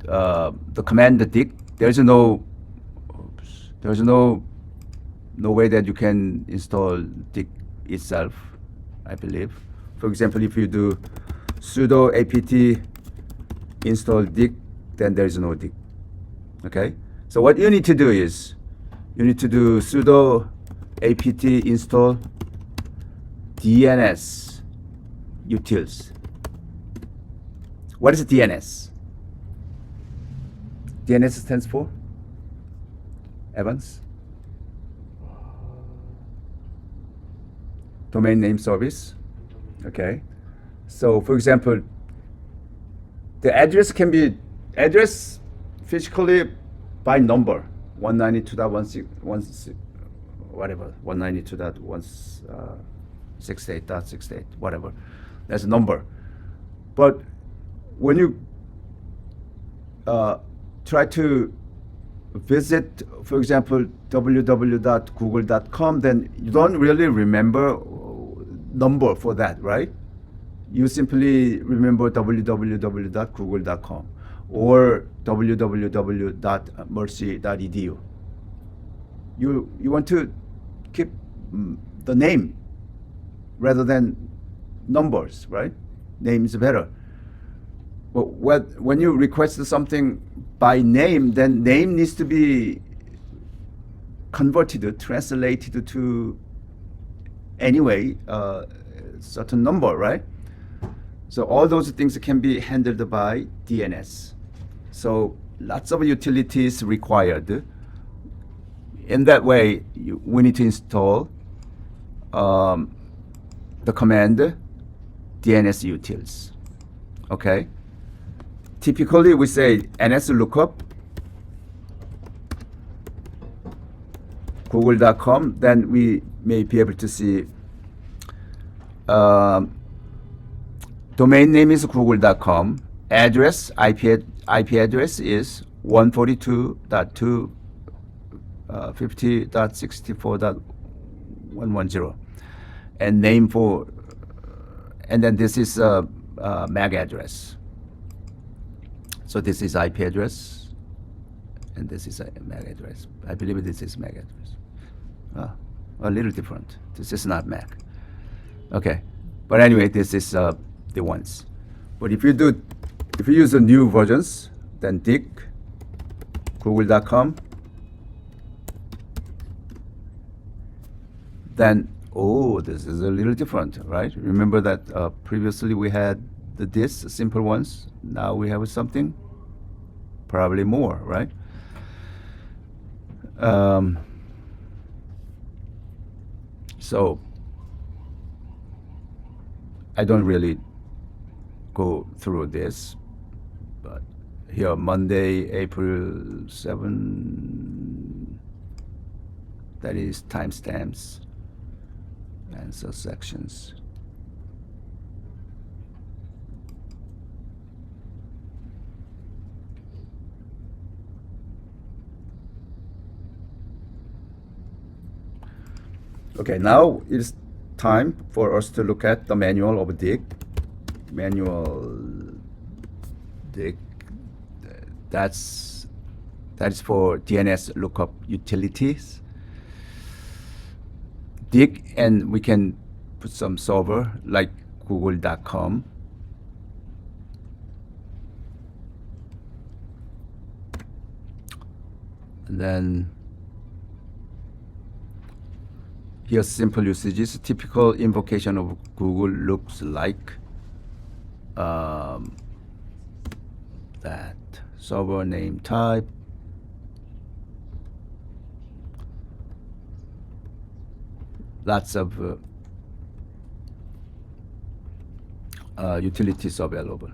the command Dick, there's no way that you can install Dick itself, I believe. For example, if you do sudo apt install Dick, then there is no Dick. Okay, so what you need to do is you need to do sudo apt install DNS utils. What is DNS? DNS stands for Evans? Domain name service. Okay. So for example, the address can be address physically by number 192.168, whatever, 192.168.68, whatever. That's a number. But when you try to visit, for example, www.google.com, then you don't really remember number for that, right? You simply remember www.google.com or www.mercy.edu. You want to keep the name rather than numbers, right? Name is better. But when you request something by name, then name needs to be converted, translated to anyway certain number, right? So all those things can be handled by DNS. So lots of utilities required. In that way, we need to install the command DNS utils. Okay. typically we say NS lookup google.com, then we may be able to see domain name is google.com, address, IP address is 142.250.64.110, and name for, and then this is MAC address. So this is IP address, and this is a MAC address. I believe this is MAC address. A little different. This is not MAC. Okay, but anyway, this is the ones. But if you use the new versions, then dig google.com, then this is a little different, right? Remember that previously we had this simple ones. Now we have something, probably more, right? So I don't really go through this, but here Monday, April 7, that is timestamps and subsections. Okay, now it's time for us to look at the manual of dig. Manual dig. That is for DNS lookup utilities. Dig, and we can put some server like google.com. And then here's simple usages. Typical invocation of Google looks like that. Server name type. Lots of utilities available.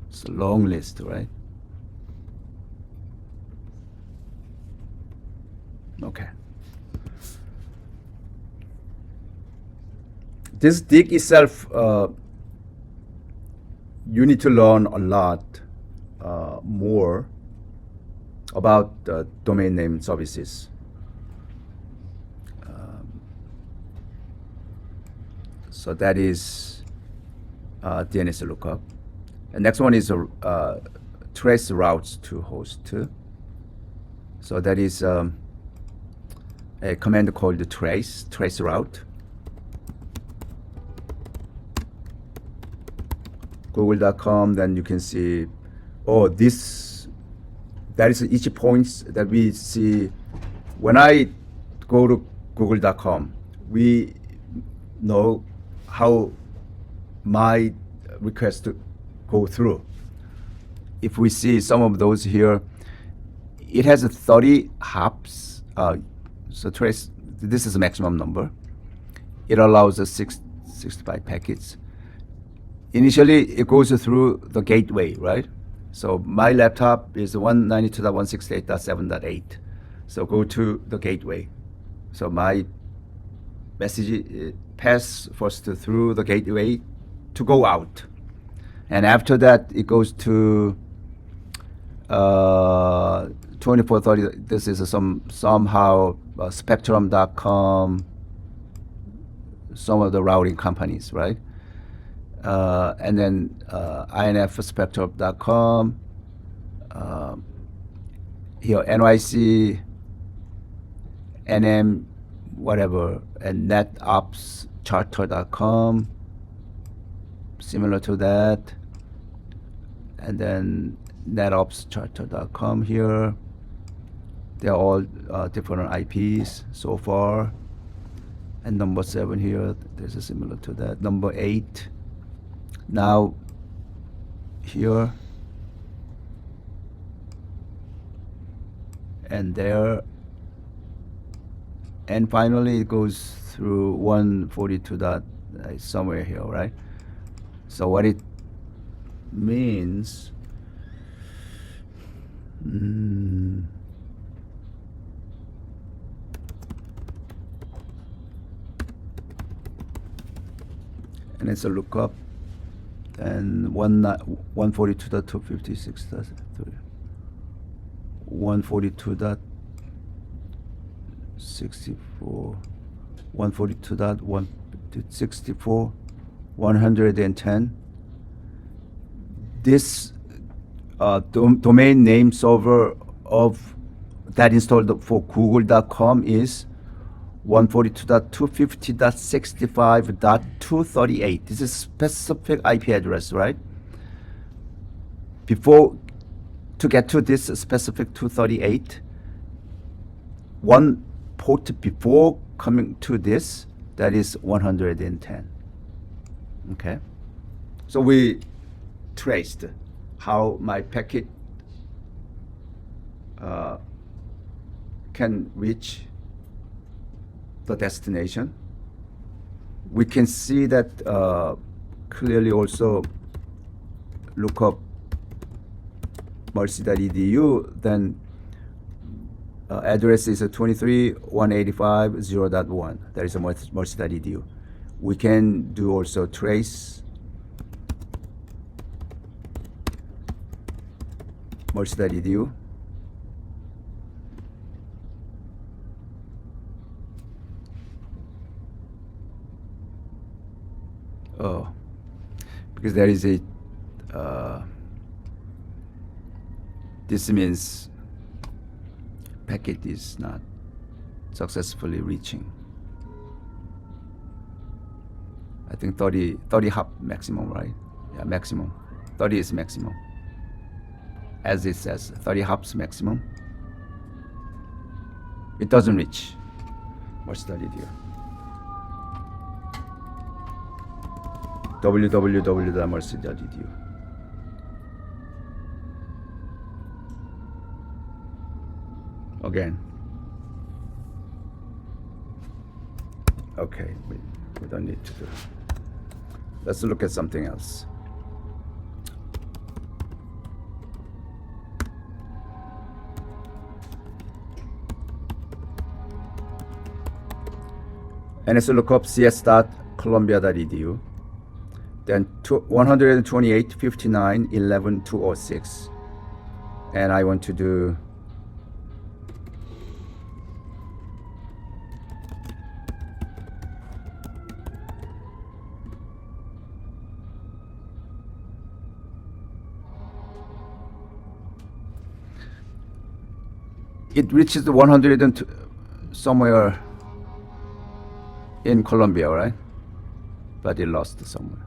It's a long list, right? Okay. This dig itself, you need to learn a lot more about domain name services. So that is DNS lookup. And next one is trace routes to host. So that is a command called trace route. Google.com, then you can see, that is each points that we see. When I go to google.com, we know how my request to go through. If we see some of those here, it has 30 hops. So trace, this is the maximum number. It allows us 65 packets. Initially, it goes through the gateway, right? So my laptop is 192.168.7.8. So go to the gateway. So my message pass first through the gateway to go out. And after that, it goes to 2430. This is somehow Spectrum.com, some of the routing companies, right? And then infspectrum.com, here NYC, NM, whatever, and netopscharter.com, similar to that, and then netopscharter.com here. They're all different IPs so far. And number 7 here, this is similar to that. Number 8. Now here and there, and finally it goes through 142 dot somewhere here, right? So what it means, and it's a lookup, and 142.256.3, 142.64, 142.164, 110. This domain name server of that installed for google.com is 142.250.65.238. This is specific IP address, right? Before, to get to this specific 238, one port before coming to this, that is 110. Okay? So we traced how my packet can reach the destination. We can see that clearly also look up mercy.edu, then address is 23.185.0.1. That is a mercy.edu. We can do also trace mercy.edu. Oh, because there is a this means packet is not successfully reaching. I think 30 hop maximum, right? Yeah, maximum. 30 is maximum. As it says, 30 hops maximum. It doesn't reach. mercy.edu. www.mercy.edu. Again. Okay, we don't need to do. Let's look at something else. And let's look up cs.columbia.edu. Then 128.59.11.206, and I want to do it reaches the 100 and somewhere in Colombia, right? But it lost somewhere.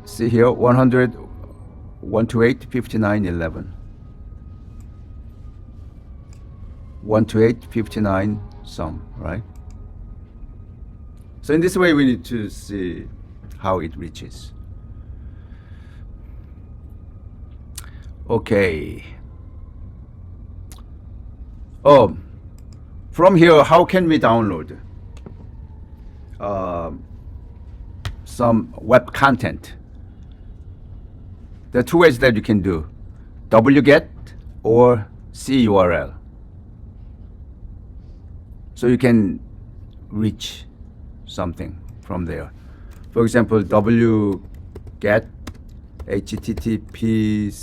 See here, 100, 128.59.11. 128.59 some, right? So in this way, we need to see how it reaches. Okay. Oh, from here, how can we download some web content? There are two ways that you can do, wget or CURL. So you can reach something from there. For example, wget http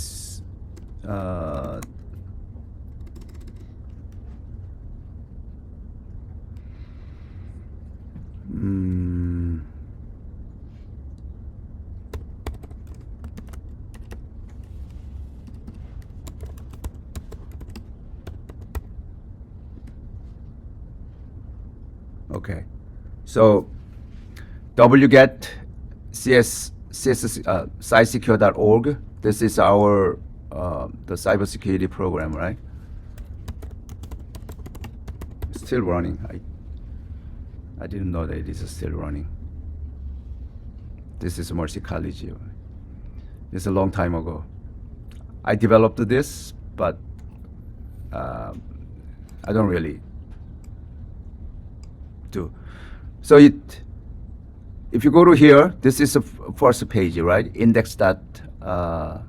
okay, so wget scissecure.org. This is our the cybersecurity program, right? Still running. I didn't know that it is still running. This is Mercy College. This is a long time ago. I developed this, but I don't really do. So it if you go to here, this is the first page, right? Index.html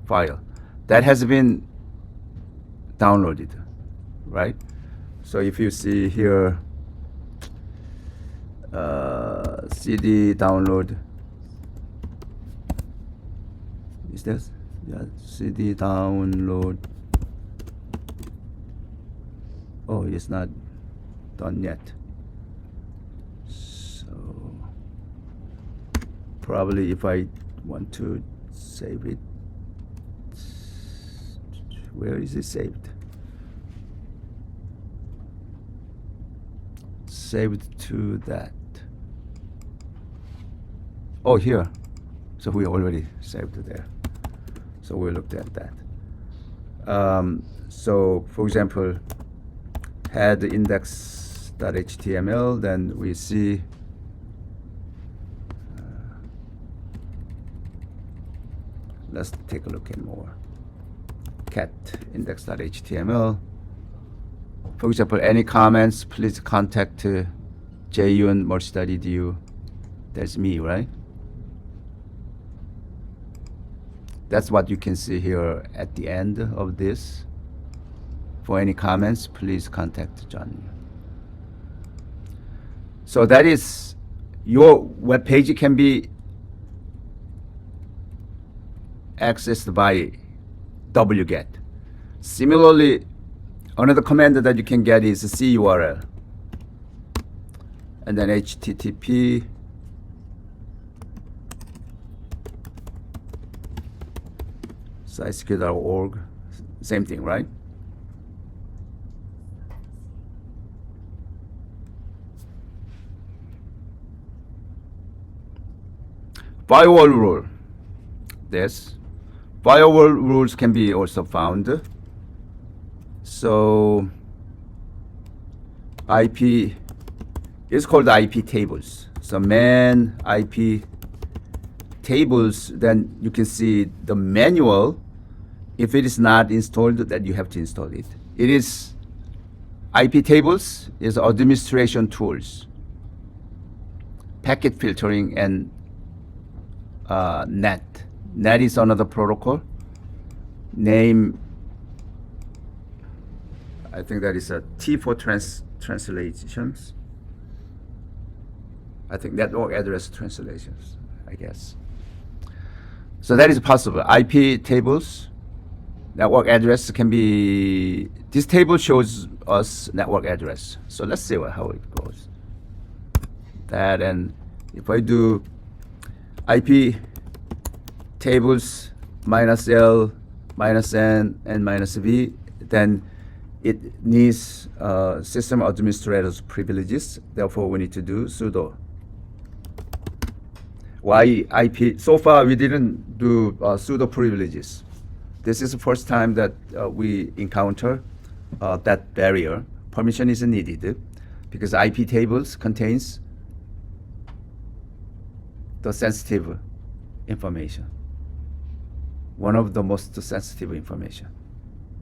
file that has been downloaded, right? So if you see here, CD download, is this? Yeah, CD download. Oh, it's not done yet. So probably if I want to save it, where is it saved? Saved to that. Oh, here. So we already saved it there. So we looked at that. So for example, head index.html, then we see let's take a look at more. Cat index.html. For example, any comments, please contact Jayun Mercy.edu. That's me, right? That's what you can see here at the end of this. For any comments, please contact John. So that is your web page can be accessed by wget. Similarly, another command that you can get is CURL, and then HTTP scitesql.org, same thing, right? Firewall rule. This firewall rules can be also found. So IP is called IP tables. So man IP tables, then you can see the manual. If it is not installed, then you have to install it. It is IP tables is administration tools, packet filtering, and NAT. NAT is another protocol. Name, I think that is a T for translations. I think network address translations, I guess. So that is possible. IP tables, network address can be, this table shows us network address. So let's see how it goes. That, and if I do IP tables -L, -N, and -V, then it needs system administrator's privileges. Therefore, we need to do sudo. Why IP? So far, we didn't do sudo privileges. This is the first time that we encounter that barrier. Permission is needed because IP tables contains the sensitive information. One of the most sensitive information.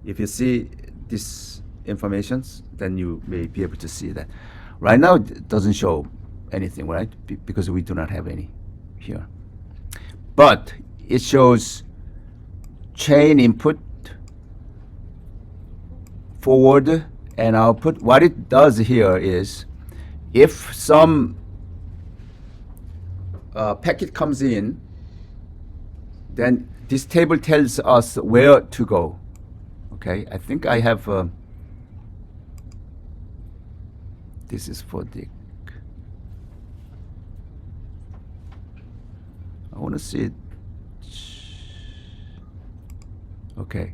If you see this information, then you may be able to see that. Right now, it doesn't show anything, right? Because we do not have any here. But it shows chain input, forward, and output. What it does here is, if some packet comes in, then this table tells us where to go. Okay, I think I have, this is for the, I want to see it. Okay.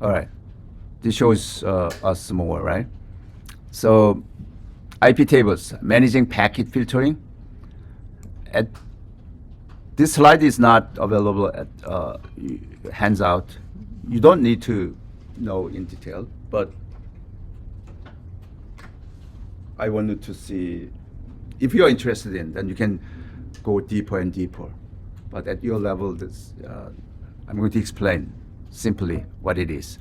All right. This shows us more, right? So IP tables, managing packet filtering. This slide is not available at hands-out. You don't need to know in detail, but I wanted to see, if you're interested in, then you can go deeper and deeper. But at your level, this, I'm going to explain simply what it is.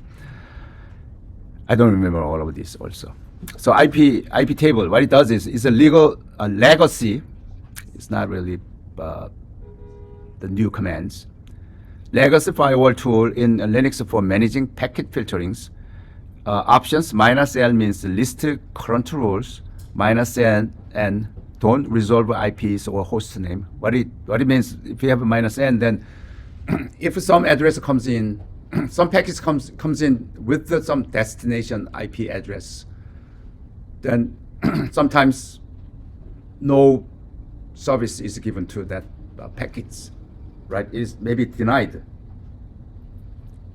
I don't remember all of this also. So IP table, what it does is it's a legal legacy. It's not really the new commands. Legacy firewall tool in Linux for managing packet filterings. Options -L means list current rules. -N don't resolve IPs or host name. What it means, if you have a -N, then if some address comes in, some package comes in with some destination IP address, then sometimes no service is given to that packets, right? It is maybe denied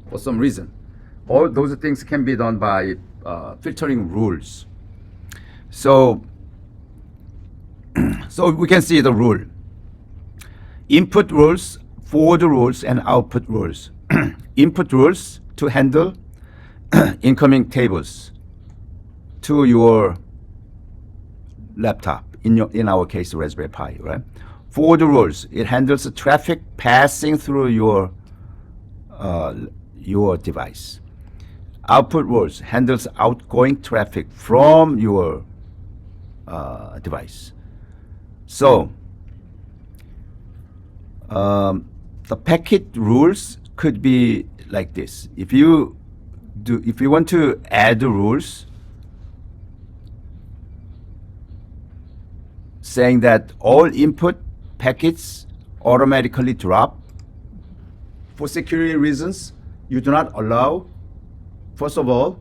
for some reason. All those things can be done by filtering rules. So we can see the rule. Input rules, forward rules, and output rules. Input rules to handle incoming tables to your laptop, in our case Raspberry Pi, right? Forward rules, it handles the traffic passing through your device. Output rules handles outgoing traffic from your device. So the packet rules could be like this. If you want to add the rules saying that all input packets automatically drop, for security reasons, you do not allow, first of all,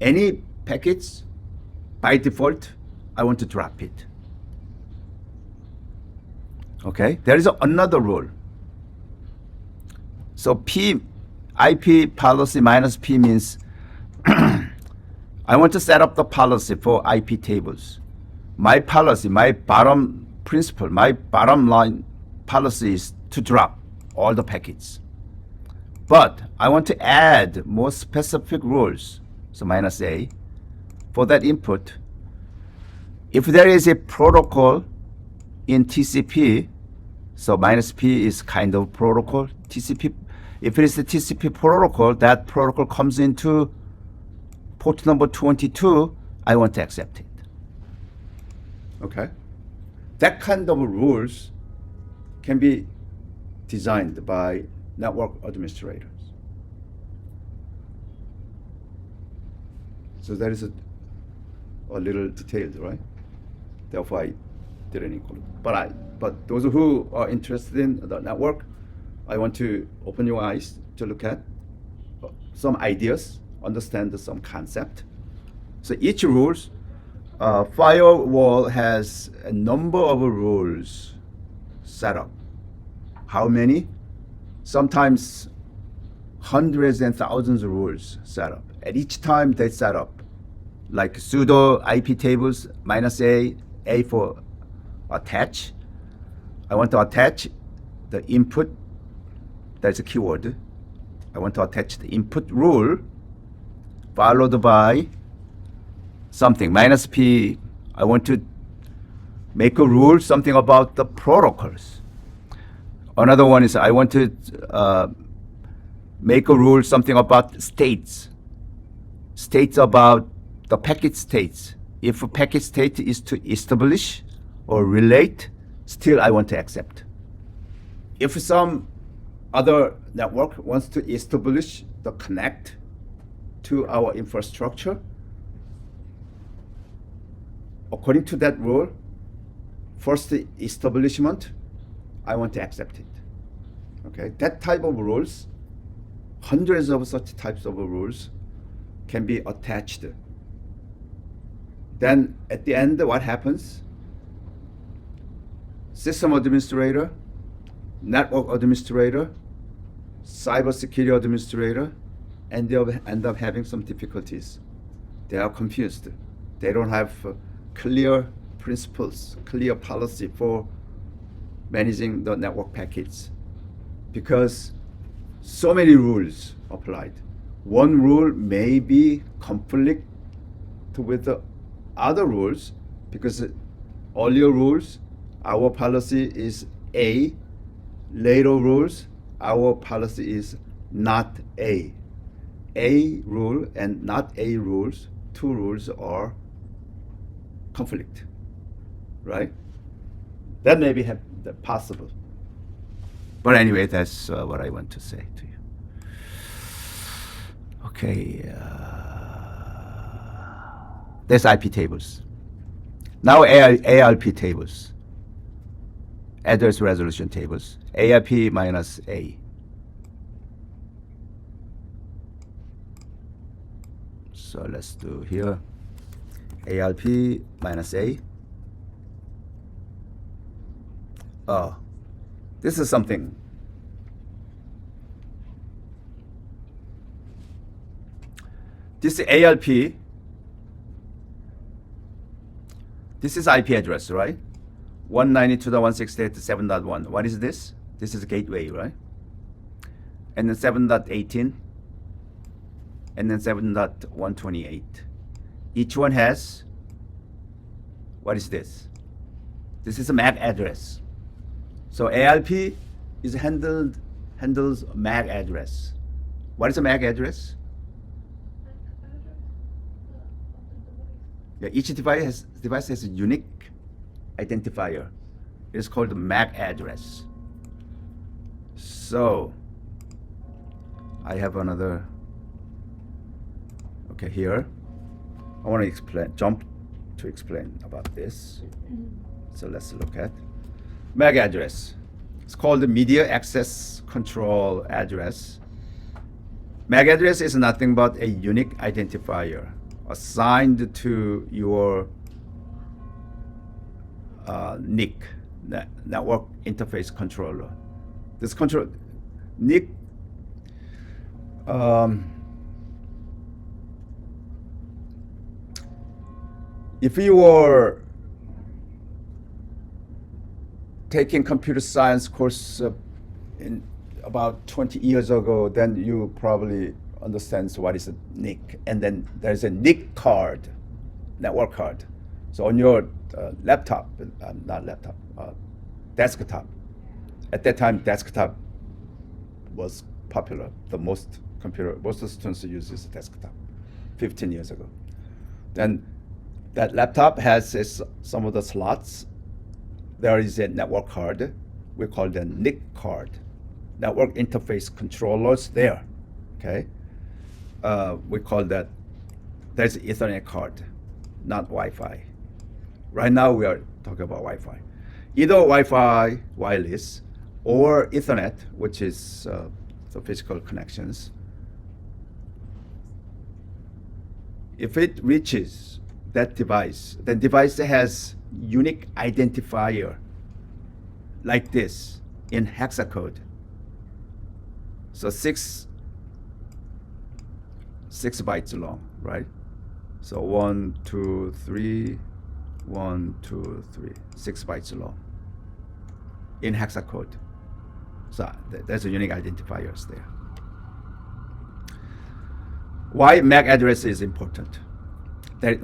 any packets by default, I want to drop it. Okay, there is another rule. So IP policy -P means I want to set up the policy for IP tables. My policy, my bottom principle, my bottom line policy is to drop all the packets. But I want to add more specific rules, so -A, for that input. If there is a protocol in TCP, so -P is kind of protocol, TCP. If it is the TCP protocol, that protocol comes into port number 22, I want to accept it. Okay? That kind of rules can be designed by network administrators. So that is a little detailed, right? Therefore, I didn't include. But those who are interested in the network, I want to open your eyes to look at some ideas, understand some concept. So each rules, firewall has a number of rules set up. How many? Sometimes hundreds and thousands of rules set up. At each time they set up, like sudo IP tables, -A for attach. I want to attach the input, that's a keyword. I want to attach the input rule followed by something, -P. I want to make a rule, something about the protocols. Another one is I want to make a rule, something about states. States about the packet states. If a packet state is to establish or relate, still I want to accept. If some other network wants to establish the connect to our infrastructure, according to that rule, first the establishment, I want to accept it. Okay, that type of rules, hundreds of such types of rules can be attached. Then at the end, what happens? System administrator, network administrator, cybersecurity administrator, and they'll end up having some difficulties. They are confused. They don't have clear principles, clear policy for managing the network packets, because so many rules applied. One rule may be conflict with the other rules, because earlier rules, our policy is A. Later rules, our policy is not A. A rule and not A rules two rules are conflict, right? That may be possible. But anyway, that's what I want to say to you. Okay, there's IP tables. Now ARP tables, address resolution tables, ARP minus A. So let's do here, ARP minus A. Oh, this is something. This ARP, this is IP address, right? 192.168.7.1. What is this? This is gateway, right? And then 7.18, and then 7.128. Each one has, what is this? This is a MAC address. So ARP is handles MAC address. What is a MAC address? Yeah, each device has a unique identifier. It's called the MAC address. So I have another. Okay, here I want to jump to explain about this. So let's look at MAC address. It's called the Media Access Control Address. MAC address is nothing but a unique identifier assigned to your NIC, Network Interface Controller. This control NIC if you were taking computer science course in about 20 years ago, then you probably understand what is a NIC. And then there's a NIC card, network card. So on your laptop, desktop. At that time, desktop was popular. Most of the students use this desktop 15 years ago. Then that laptop has some of the slots. There is a network card. We call the NIC card, network interface controllers there. Okay, we call that. There's Ethernet card, not Wi-Fi. Right now we are talking about Wi-Fi, either Wi-Fi wireless or Ethernet, which is the physical connections. If it reaches that device, the device has unique identifier like this in hexacode. So six bytes long, right? So 1, 2, 3, 1, 2, 3, 6 bytes long in hexacode. So there's a unique identifiers there. Why MAC address is important?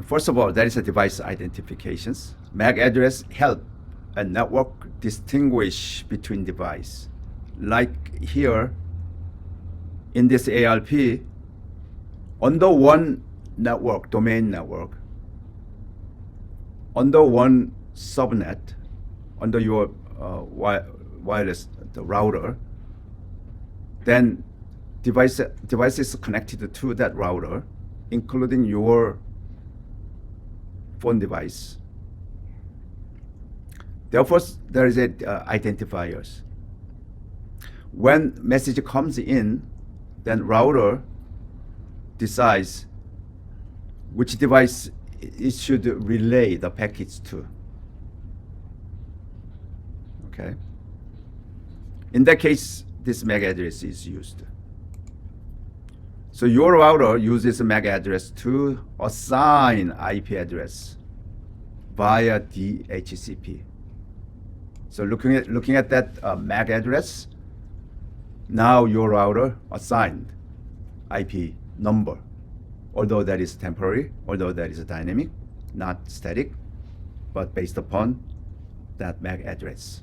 First of all, there is a device identifications. MAC address help a network distinguish between device. Like here, in this ARP, under one network, domain network, under one subnet, under your wireless the router, then devices connected to that router, including your phone device. Therefore, there is a identifiers. When message comes in, then router decides which device it should relay the package to. Okay. In that case, this MAC address is used. So your router uses a MAC address to assign IP address via DHCP. So looking at that MAC address, now your router assigned IP number, although that is temporary, although that is dynamic, not static, but based upon that MAC address.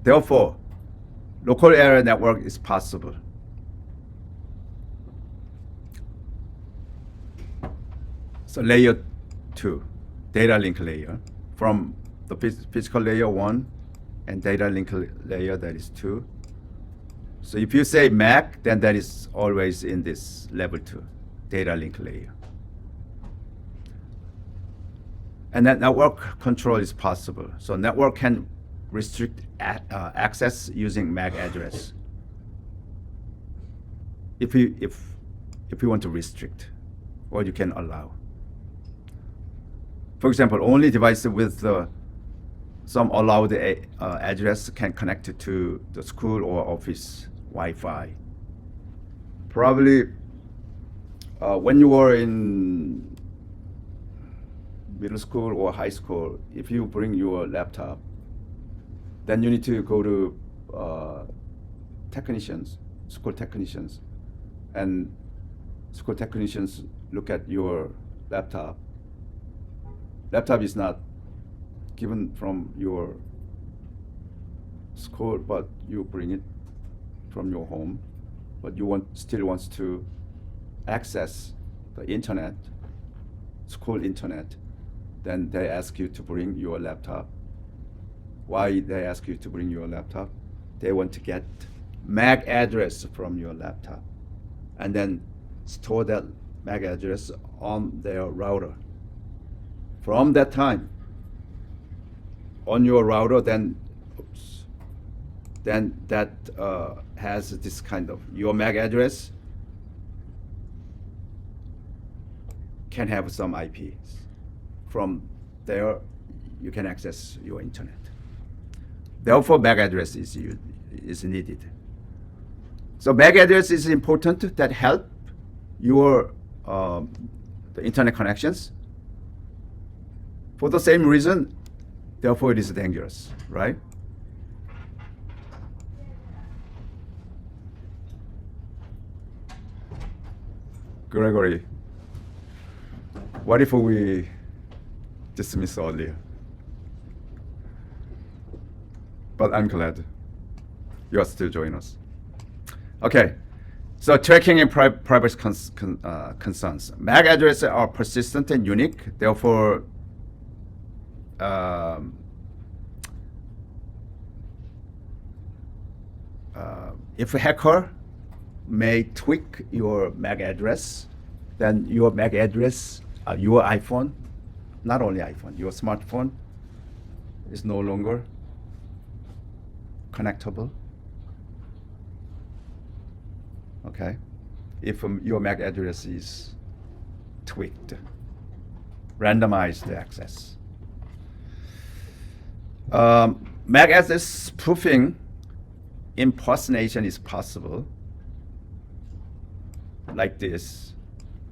Therefore, local area network is possible. So layer 2, data link layer, from the physical layer 1 and data link layer, that is 2. So if you say MAC, then that is always in this level 2, data link layer. And that network control is possible. So network can restrict access using MAC address. If you want to restrict, or you can allow. For example, only devices with some allowed address can connect to the school or office Wi-Fi. Probably when you were in middle school or high school, if you bring your laptop, then you need to go to technicians, school technicians, and school technicians look at your laptop. Laptop is not given from your school, but you bring it from your home, but you still wants to access the internet, school internet, then they ask you to bring your laptop. Why they ask you to bring your laptop? They want to get MAC address from your laptop and then store that MAC address on their router. From that time, on your router, then that has this kind of, your MAC address can have some IPs. From there, you can access your internet. Therefore, MAC address is needed. So MAC address is important that help your the internet connections. For the same reason, therefore it is dangerous, right? Gregory, what if we dismiss earlier? But I'm glad you are still joining us. Okay, so tracking and privacy concerns. MAC addresses are persistent and unique, therefore if a hacker may tweak your MAC address, then your MAC address, your iPhone, not only iPhone, your smartphone is no longer connectable. Okay, if your MAC address is tweaked, randomized access. MAC address spoofing impersonation is possible, like this,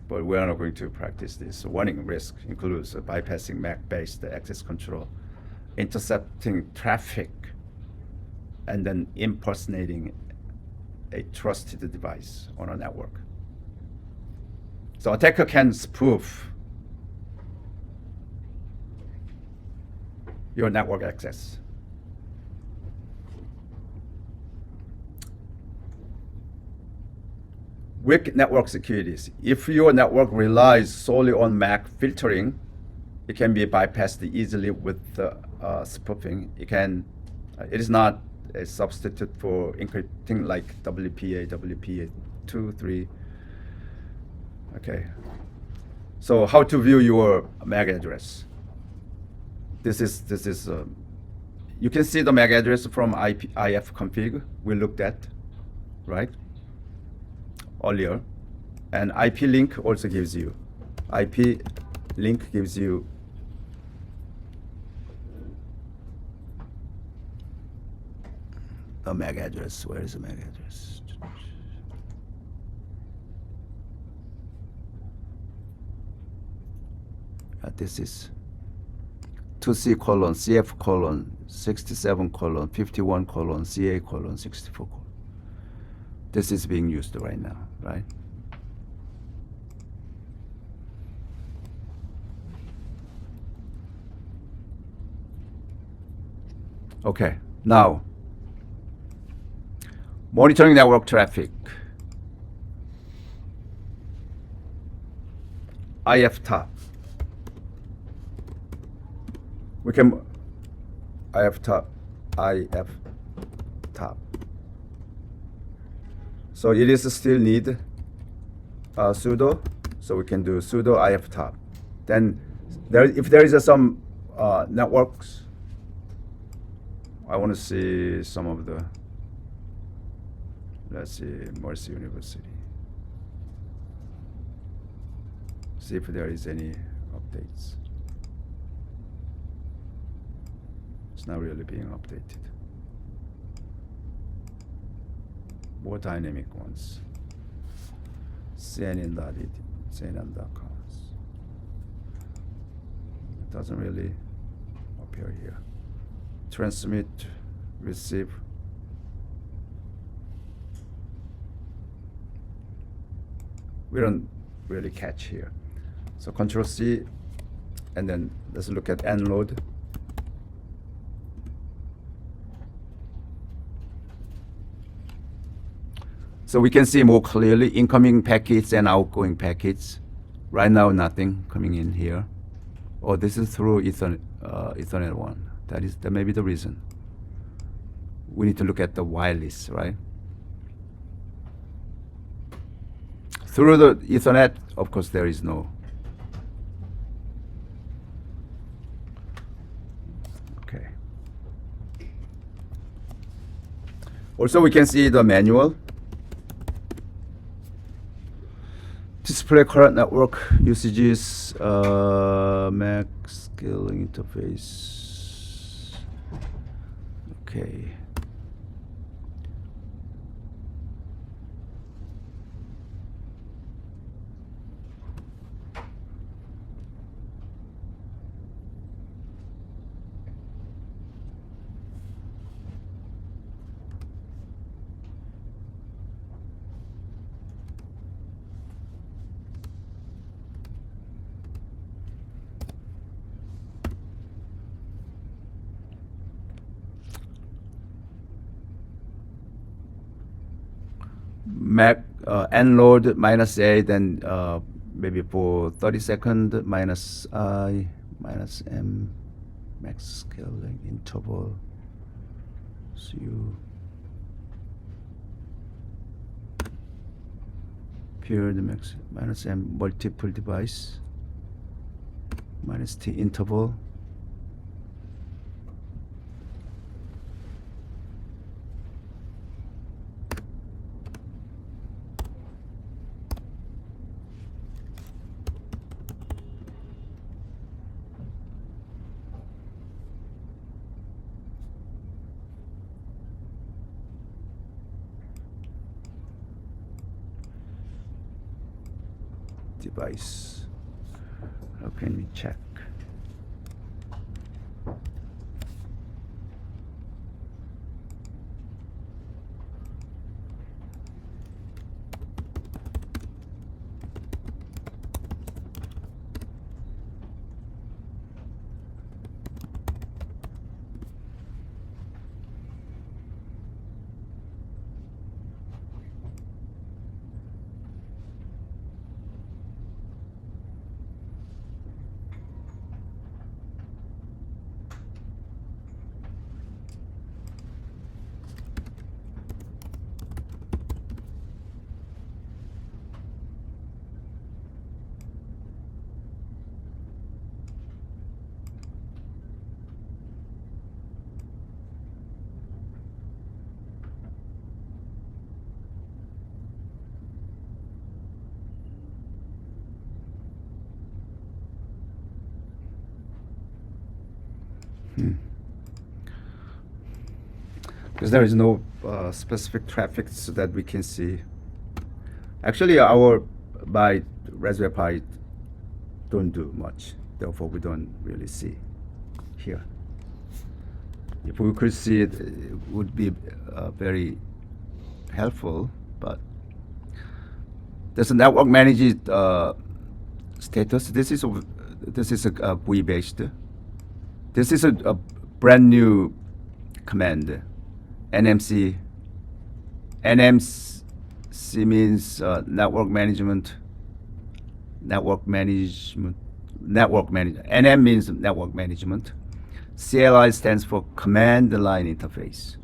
but we're not going to practice this. Warning risk includes bypassing MAC-based access control, intercepting traffic, and then impersonating a trusted device on a network. So attacker can spoof your network access. Weak network securities. If your network relies solely on MAC filtering, it can be bypassed easily with spoofing. It is not a substitute for encrypting like WPA 2, 3. Okay. So how to view your MAC address? This is you can see the MAC address from ifconfig we looked at, right? Earlier, and IP link also gives you. IP link gives you a MAC address. Where is the MAC address? This is 2C colon CF colon 67 colon 51 colon CA colon 64 colon. This is being used right now, right? Okay, now monitoring network traffic. IFTOP, We can IF top, IF top. So it is still need sudo, so we can do sudo IF top. Then if there is some networks, I want to see some of the, let's see, Mercy University. See if there is any updates. It's not really being updated. More dynamic ones. CNN.it, CNN.com. It doesn't really appear here. Transmit, receive. We don't really catch here. So Control C, and then let's look at end load. So we can see more clearly incoming packets and outgoing packets. Right now, nothing coming in here. Oh, this is through Ethernet 1. That may be the reason. We need to look at the wireless, right? Through the Ethernet, of course, there is no. Okay. Also, we can see the manual. Display current network usages, MAC scaling interface. Okay. Mac end load -A, then maybe for 30-second -I -M, max scaling interval. So you period max -M multiple device -T interval. Device. How can we check? Because there is no specific traffic so that we can see. Actually, my Raspberry Pi don't do much, therefore we don't really see here. If we could see it, it would be very helpful. But there's a network managed status. This is a GUI based. This is a brand new command. NMC. NMC means network management. NM means network management. CLI stands for Command Line Interface.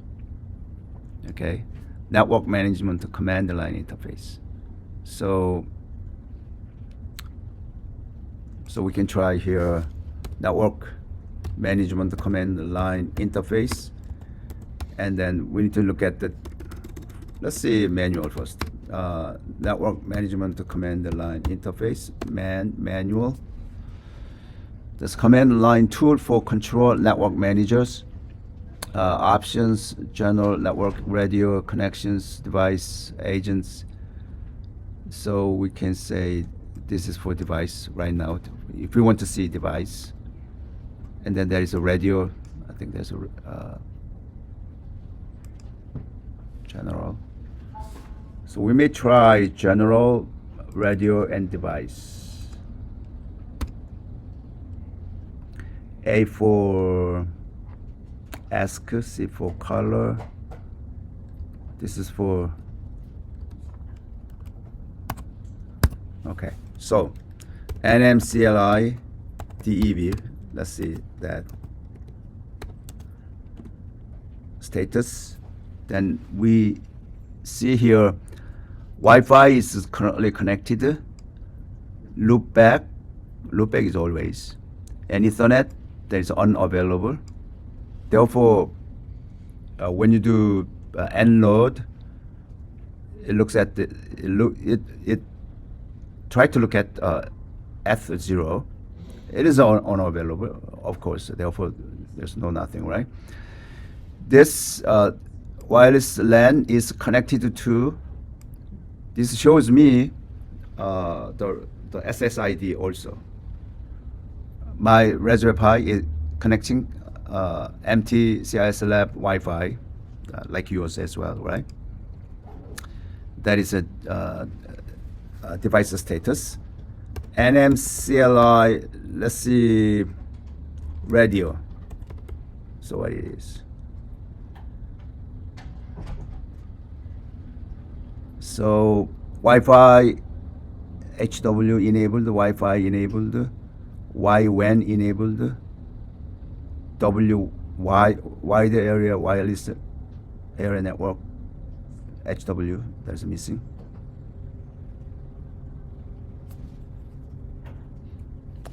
Okay, Network Management Command Line Interface. So we can try here Network Management Command Line Interface, and then we need to look at the, let's see, manual first. Network Management Command Line Interface, manual. This command line tool for control network managers, options, general network radio connections, device agents. So we can say this is for device right now. If we want to see device, and then there is a radio. I think there's a general. So we may try general, radio, and device. A for ask, C for color. This is for, okay. So NMCLI DEV, let's see that status. Then we see here Wi-Fi is currently connected. Loopback is always. And Ethernet, that is unavailable. Therefore, when you do nload, it looks at the it try to look at F0. It is unavailable, of course. Therefore, there's nothing, right? This wireless LAN is connected to. This shows me the SSID also. My Raspberry Pi is connecting MT CIS Lab Wi-Fi, like yours as well, right? That is a device status. NMCLI, let's see, radio. So what it is. So Wi-Fi HW enabled, Wi-Fi enabled, WAN enabled, wide area wireless area network HW, that's missing.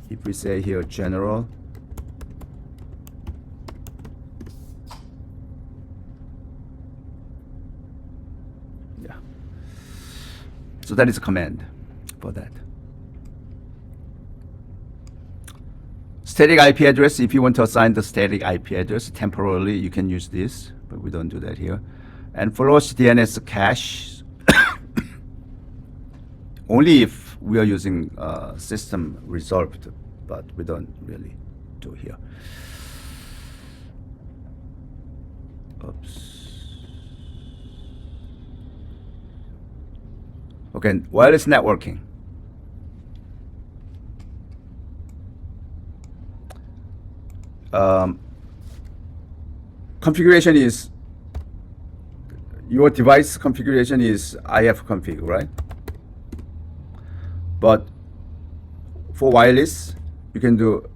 If we say here general, yeah. So that is a command for that. Static IP address, if you want to assign the static IP address temporarily, you can use this, but we don't do that here. And flush DNS cache, only if we are using system resolved, but we don't really do here. Oops. Okay, wireless networking. Configuration is, your device configuration is ifconfig, right? But for wireless, you can do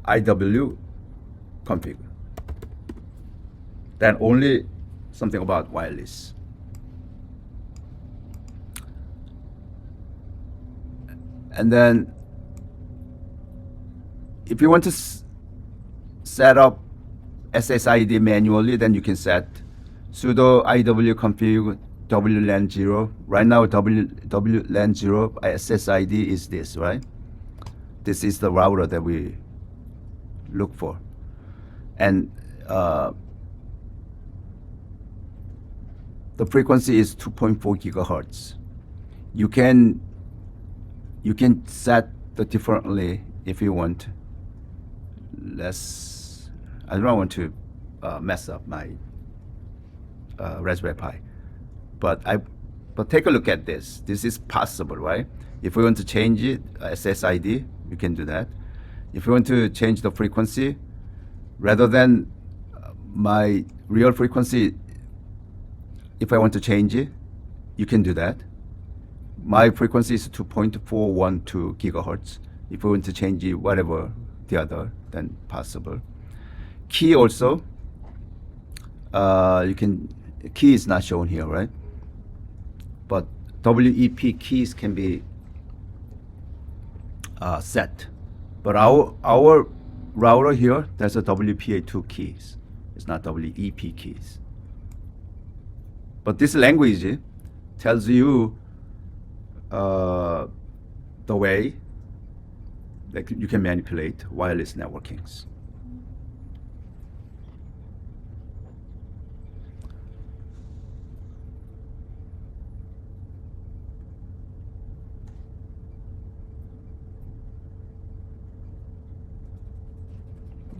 IW config. Then only something about wireless. And then if you want to set up SSID manually, then you can set sudo IW config WLAN 0. Right now, WLAN 0 SSID is this, right? This is the router that we look for. And the frequency is 2.4 gigahertz. You can set the differently if you want. I don't want to mess up my Raspberry Pi, but take a look at this. This is possible, right? If we want to change it, SSID, we can do that. If we want to change the frequency, rather than my real frequency, if I want to change it, you can do that. My frequency is 2.412 gigahertz. If we want to change it, whatever the other, then possible. key also. You can, key is not shown here, right? But WEP keys can be set. But our router here, there's a WPA2 keys. It's not WEP keys. But this language tells you the way that you can manipulate wireless networkings.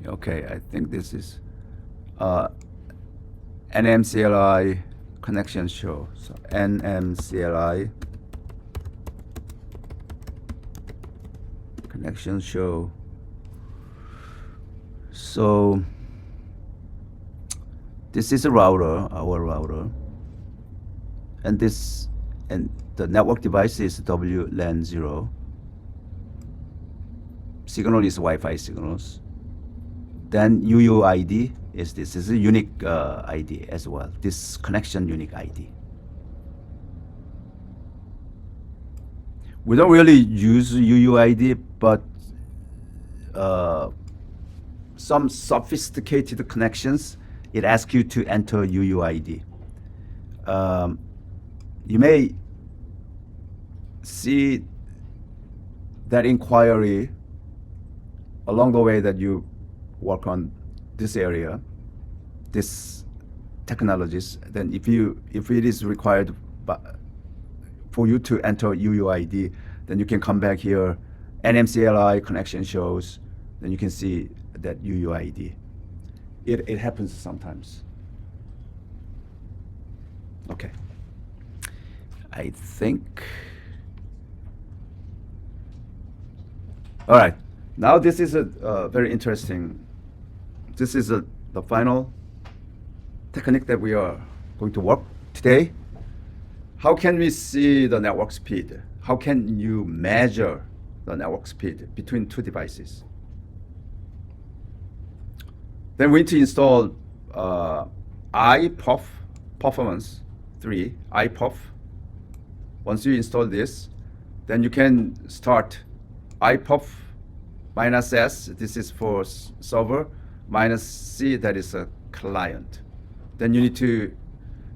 Okay, I think this is NMCLI connection show. So NMCLI connection show. So this is a router, our router, and this, and the network device is WLAN 0. Signal is Wi-Fi signals. Then UUID is this. This is a unique ID as well. This connection unique ID. We don't really use UUID, but some sophisticated connections, it asks you to enter UUID. You may see that inquiry along the way that you work on this area, this technologies. Then if it is required for you to enter UUID, then you can come back here, NMCLI connection shows, then you can see that UUID. It happens sometimes. Okay. I think. All right. Now this is a very interesting. This is the final technique that we are going to work today. How can we see the network speed? How can you measure the network speed between two devices? Then we need to install iPUF Performance 3, iPUF. Once you install this, then you can start iPUF -S, this is for server, -C, that is a client. Then you need to,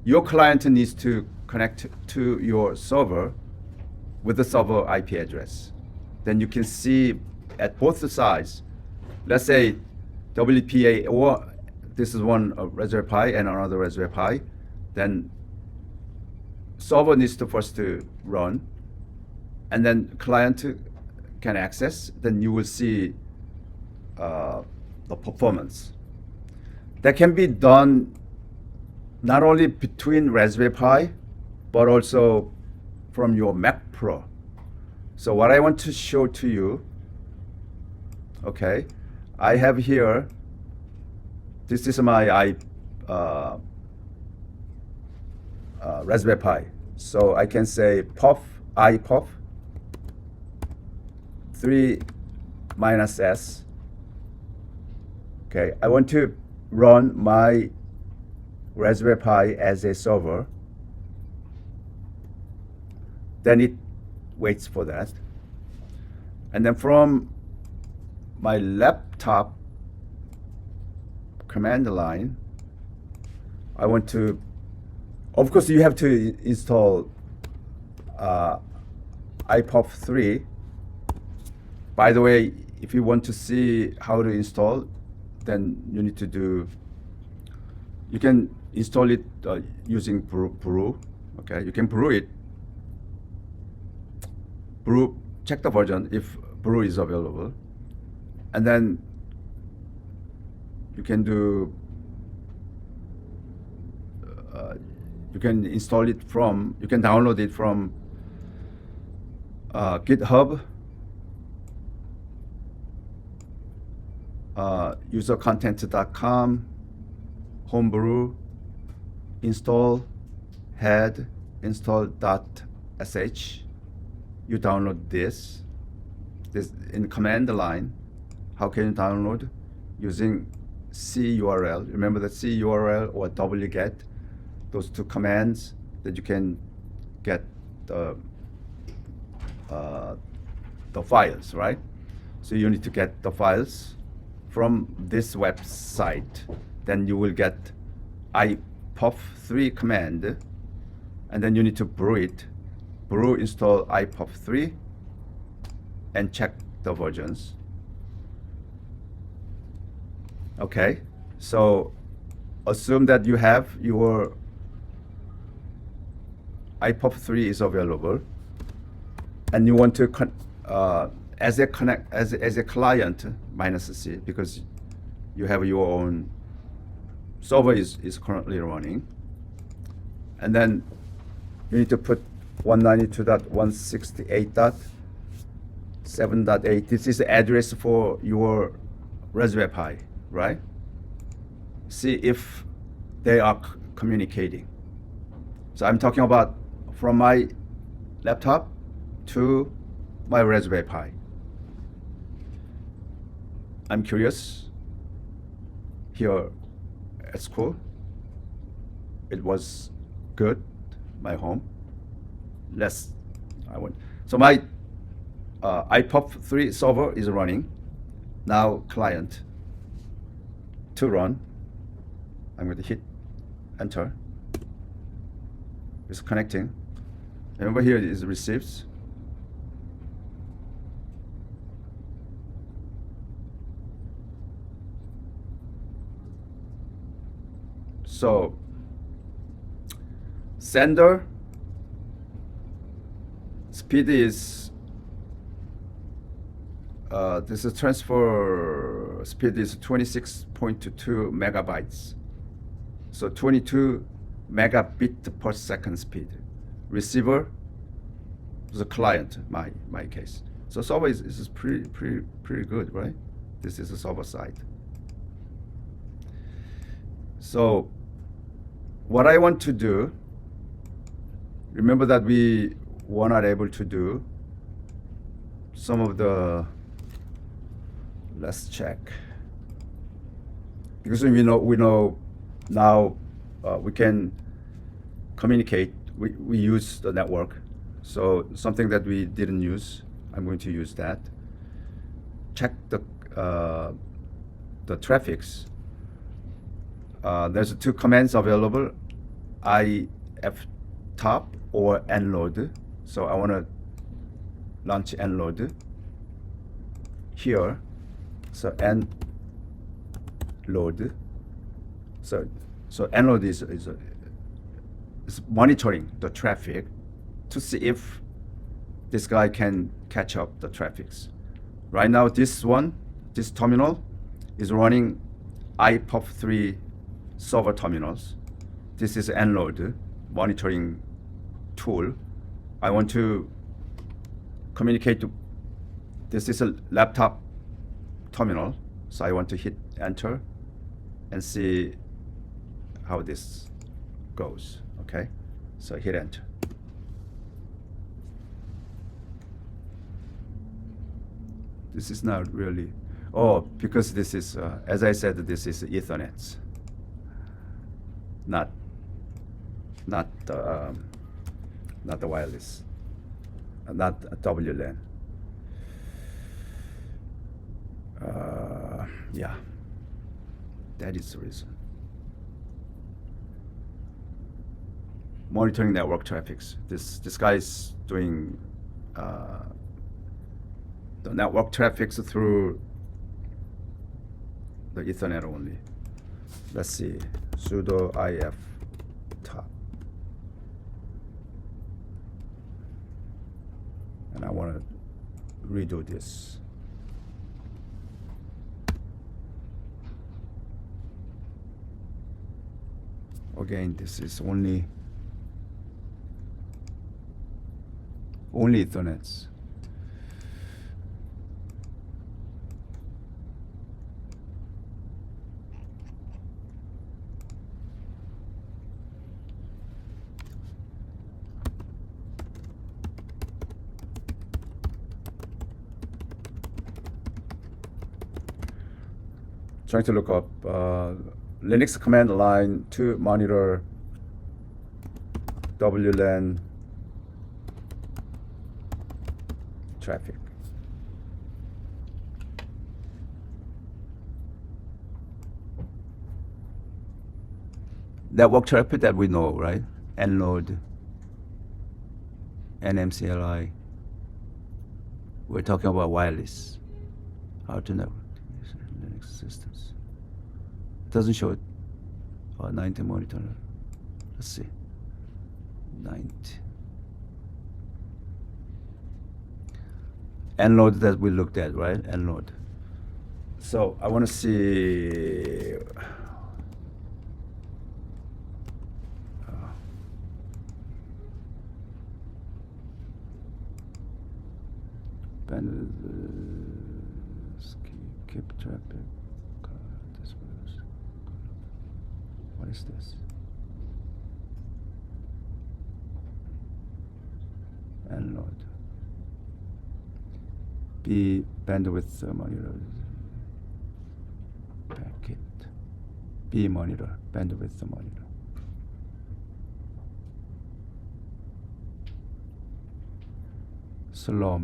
your client needs to connect to your server with the server IP address. Then you can see at both sides, let's say WPA, or this is one Raspberry Pi and another Raspberry Pi, then server needs to first to run, and then client can access, then you will see the performance. That can be done not only between Raspberry Pi, but also from your Mac Pro. So what I want to show to you, okay, I have here, this is my Raspberry Pi. So I can say iPUF 3 -S. Okay, I want to run my Raspberry Pi as a server. Then it waits for that. And then from my laptop command line, I want to, of course you have to install iPUF 3. By the way, if you want to see how to install, then you need to do, you can install it using Brew. Okay, you can brew it. Brew, check the version if Brew is available. And then you can do, you can install it from, you can download it from GitHub, usercontent.com, homebrew, install, head, install.sh. You download this in command line. How can you download? Using CURL. Remember the CURL or wget? Those two commands that you can get the files, right? So you need to get the files from this website. Then you will get IPOP3 command, and then you need to brew it. Brew install IPOP3 and check the versions. Okay, so assume that you have your IPOP3 is available, and you want to as a client -C, because you have your own server is currently running, and then you need to put 192.168.7.8. This is the address for your Raspberry Pi, right? See if they are communicating. So I'm talking about from my laptop to my Raspberry Pi. I'm curious. Here at school, it was good. My home. So my IPOP3 server is running. Now client to run. I'm going to hit enter. It's connecting. Remember here is receives. So sender speed is this is transfer speed is 26.22 megabytes. So 22 megabit per second speed. Receiver, the client, my case. So server is pretty good, right? This is the server side. So what I want to do, remember that we were not able to do some of the, let's check. Because we know now we can communicate, we use the network. So something that we didn't use, I'm going to use that. Check the traffics. There's two commands available, iftop or nload. So I want to launch nload here. So nload. So nload is monitoring the traffic to see if this guy can catch up the traffics. Right now, this terminal is running IPOP3 server terminals. This is nload monitoring tool. I want to communicate to, this is a laptop terminal, so I want to hit enter and see how this goes. Okay, so hit enter. This is not really, because this is, as I said, this is Ethernet, not the wireless, not WLAN. Yeah, that is the reason. Monitoring network traffics. This guy is doing the network traffics through the Ethernet only. Let's see, sudo iftop. And I want to redo this. Again, this is only Ethernets. trying to look up Linux command line to monitor WLAN traffic. Network traffic that we know, right? Node, NMCLI. We're talking about wireless. How to network Linux systems. It doesn't show it. 90 monitor. Let's see. 90. Node that we looked at, right? Node. So I want to see. Bandwidth, keep traffic. This was. What is this? Node. B bandwidth monitor. Packet. B monitor bandwidth monitor. Slow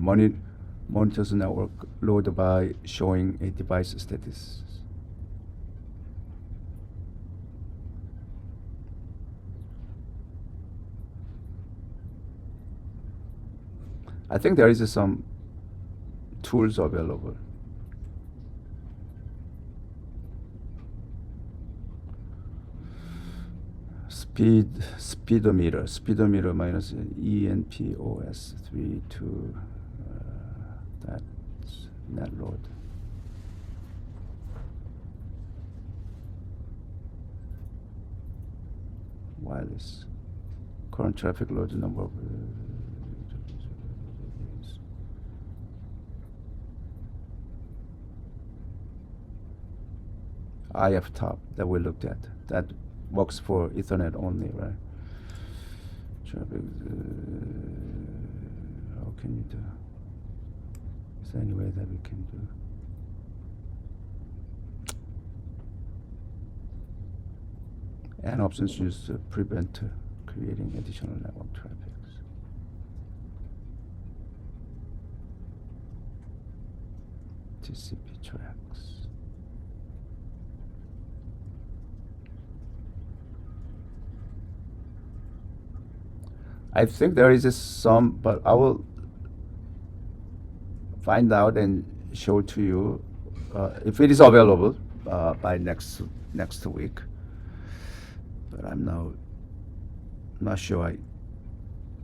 monitors network load by showing a device status. I think there is some tools available. Speedometer minus ENPOS 32. That's net load. Wireless. Current traffic load number of IF top that we looked at. That works for Ethernet only, right? Traffic. How can you do? Is there any way that we can do? And options used to prevent creating additional network traffic. TCP tracks. I think there is some, but I will find out and show to you if it is available by next week. But I'm now not sure.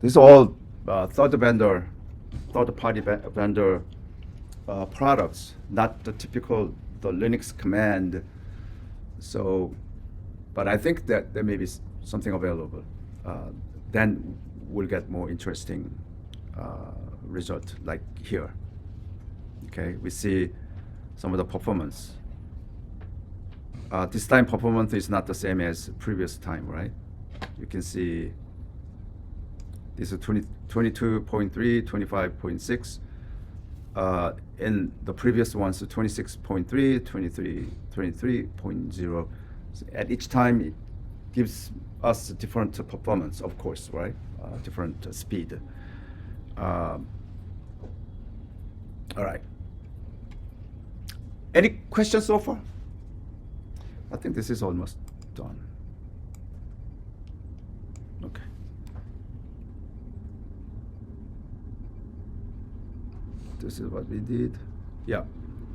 These are all third-party vendor products, not the typical Linux command. So, but I think that there may be something available. Then we'll get more interesting result like here. Okay, we see some of the performance. This time performance is not the same as previous time, right? You can see this is 22.3, 25.6. In the previous ones, 26.3, 23.0. So at each time, it gives us a different performance, of course, right? Different speed. All right. Any questions so far? I think this is almost done. Okay. This is what we did. Yeah.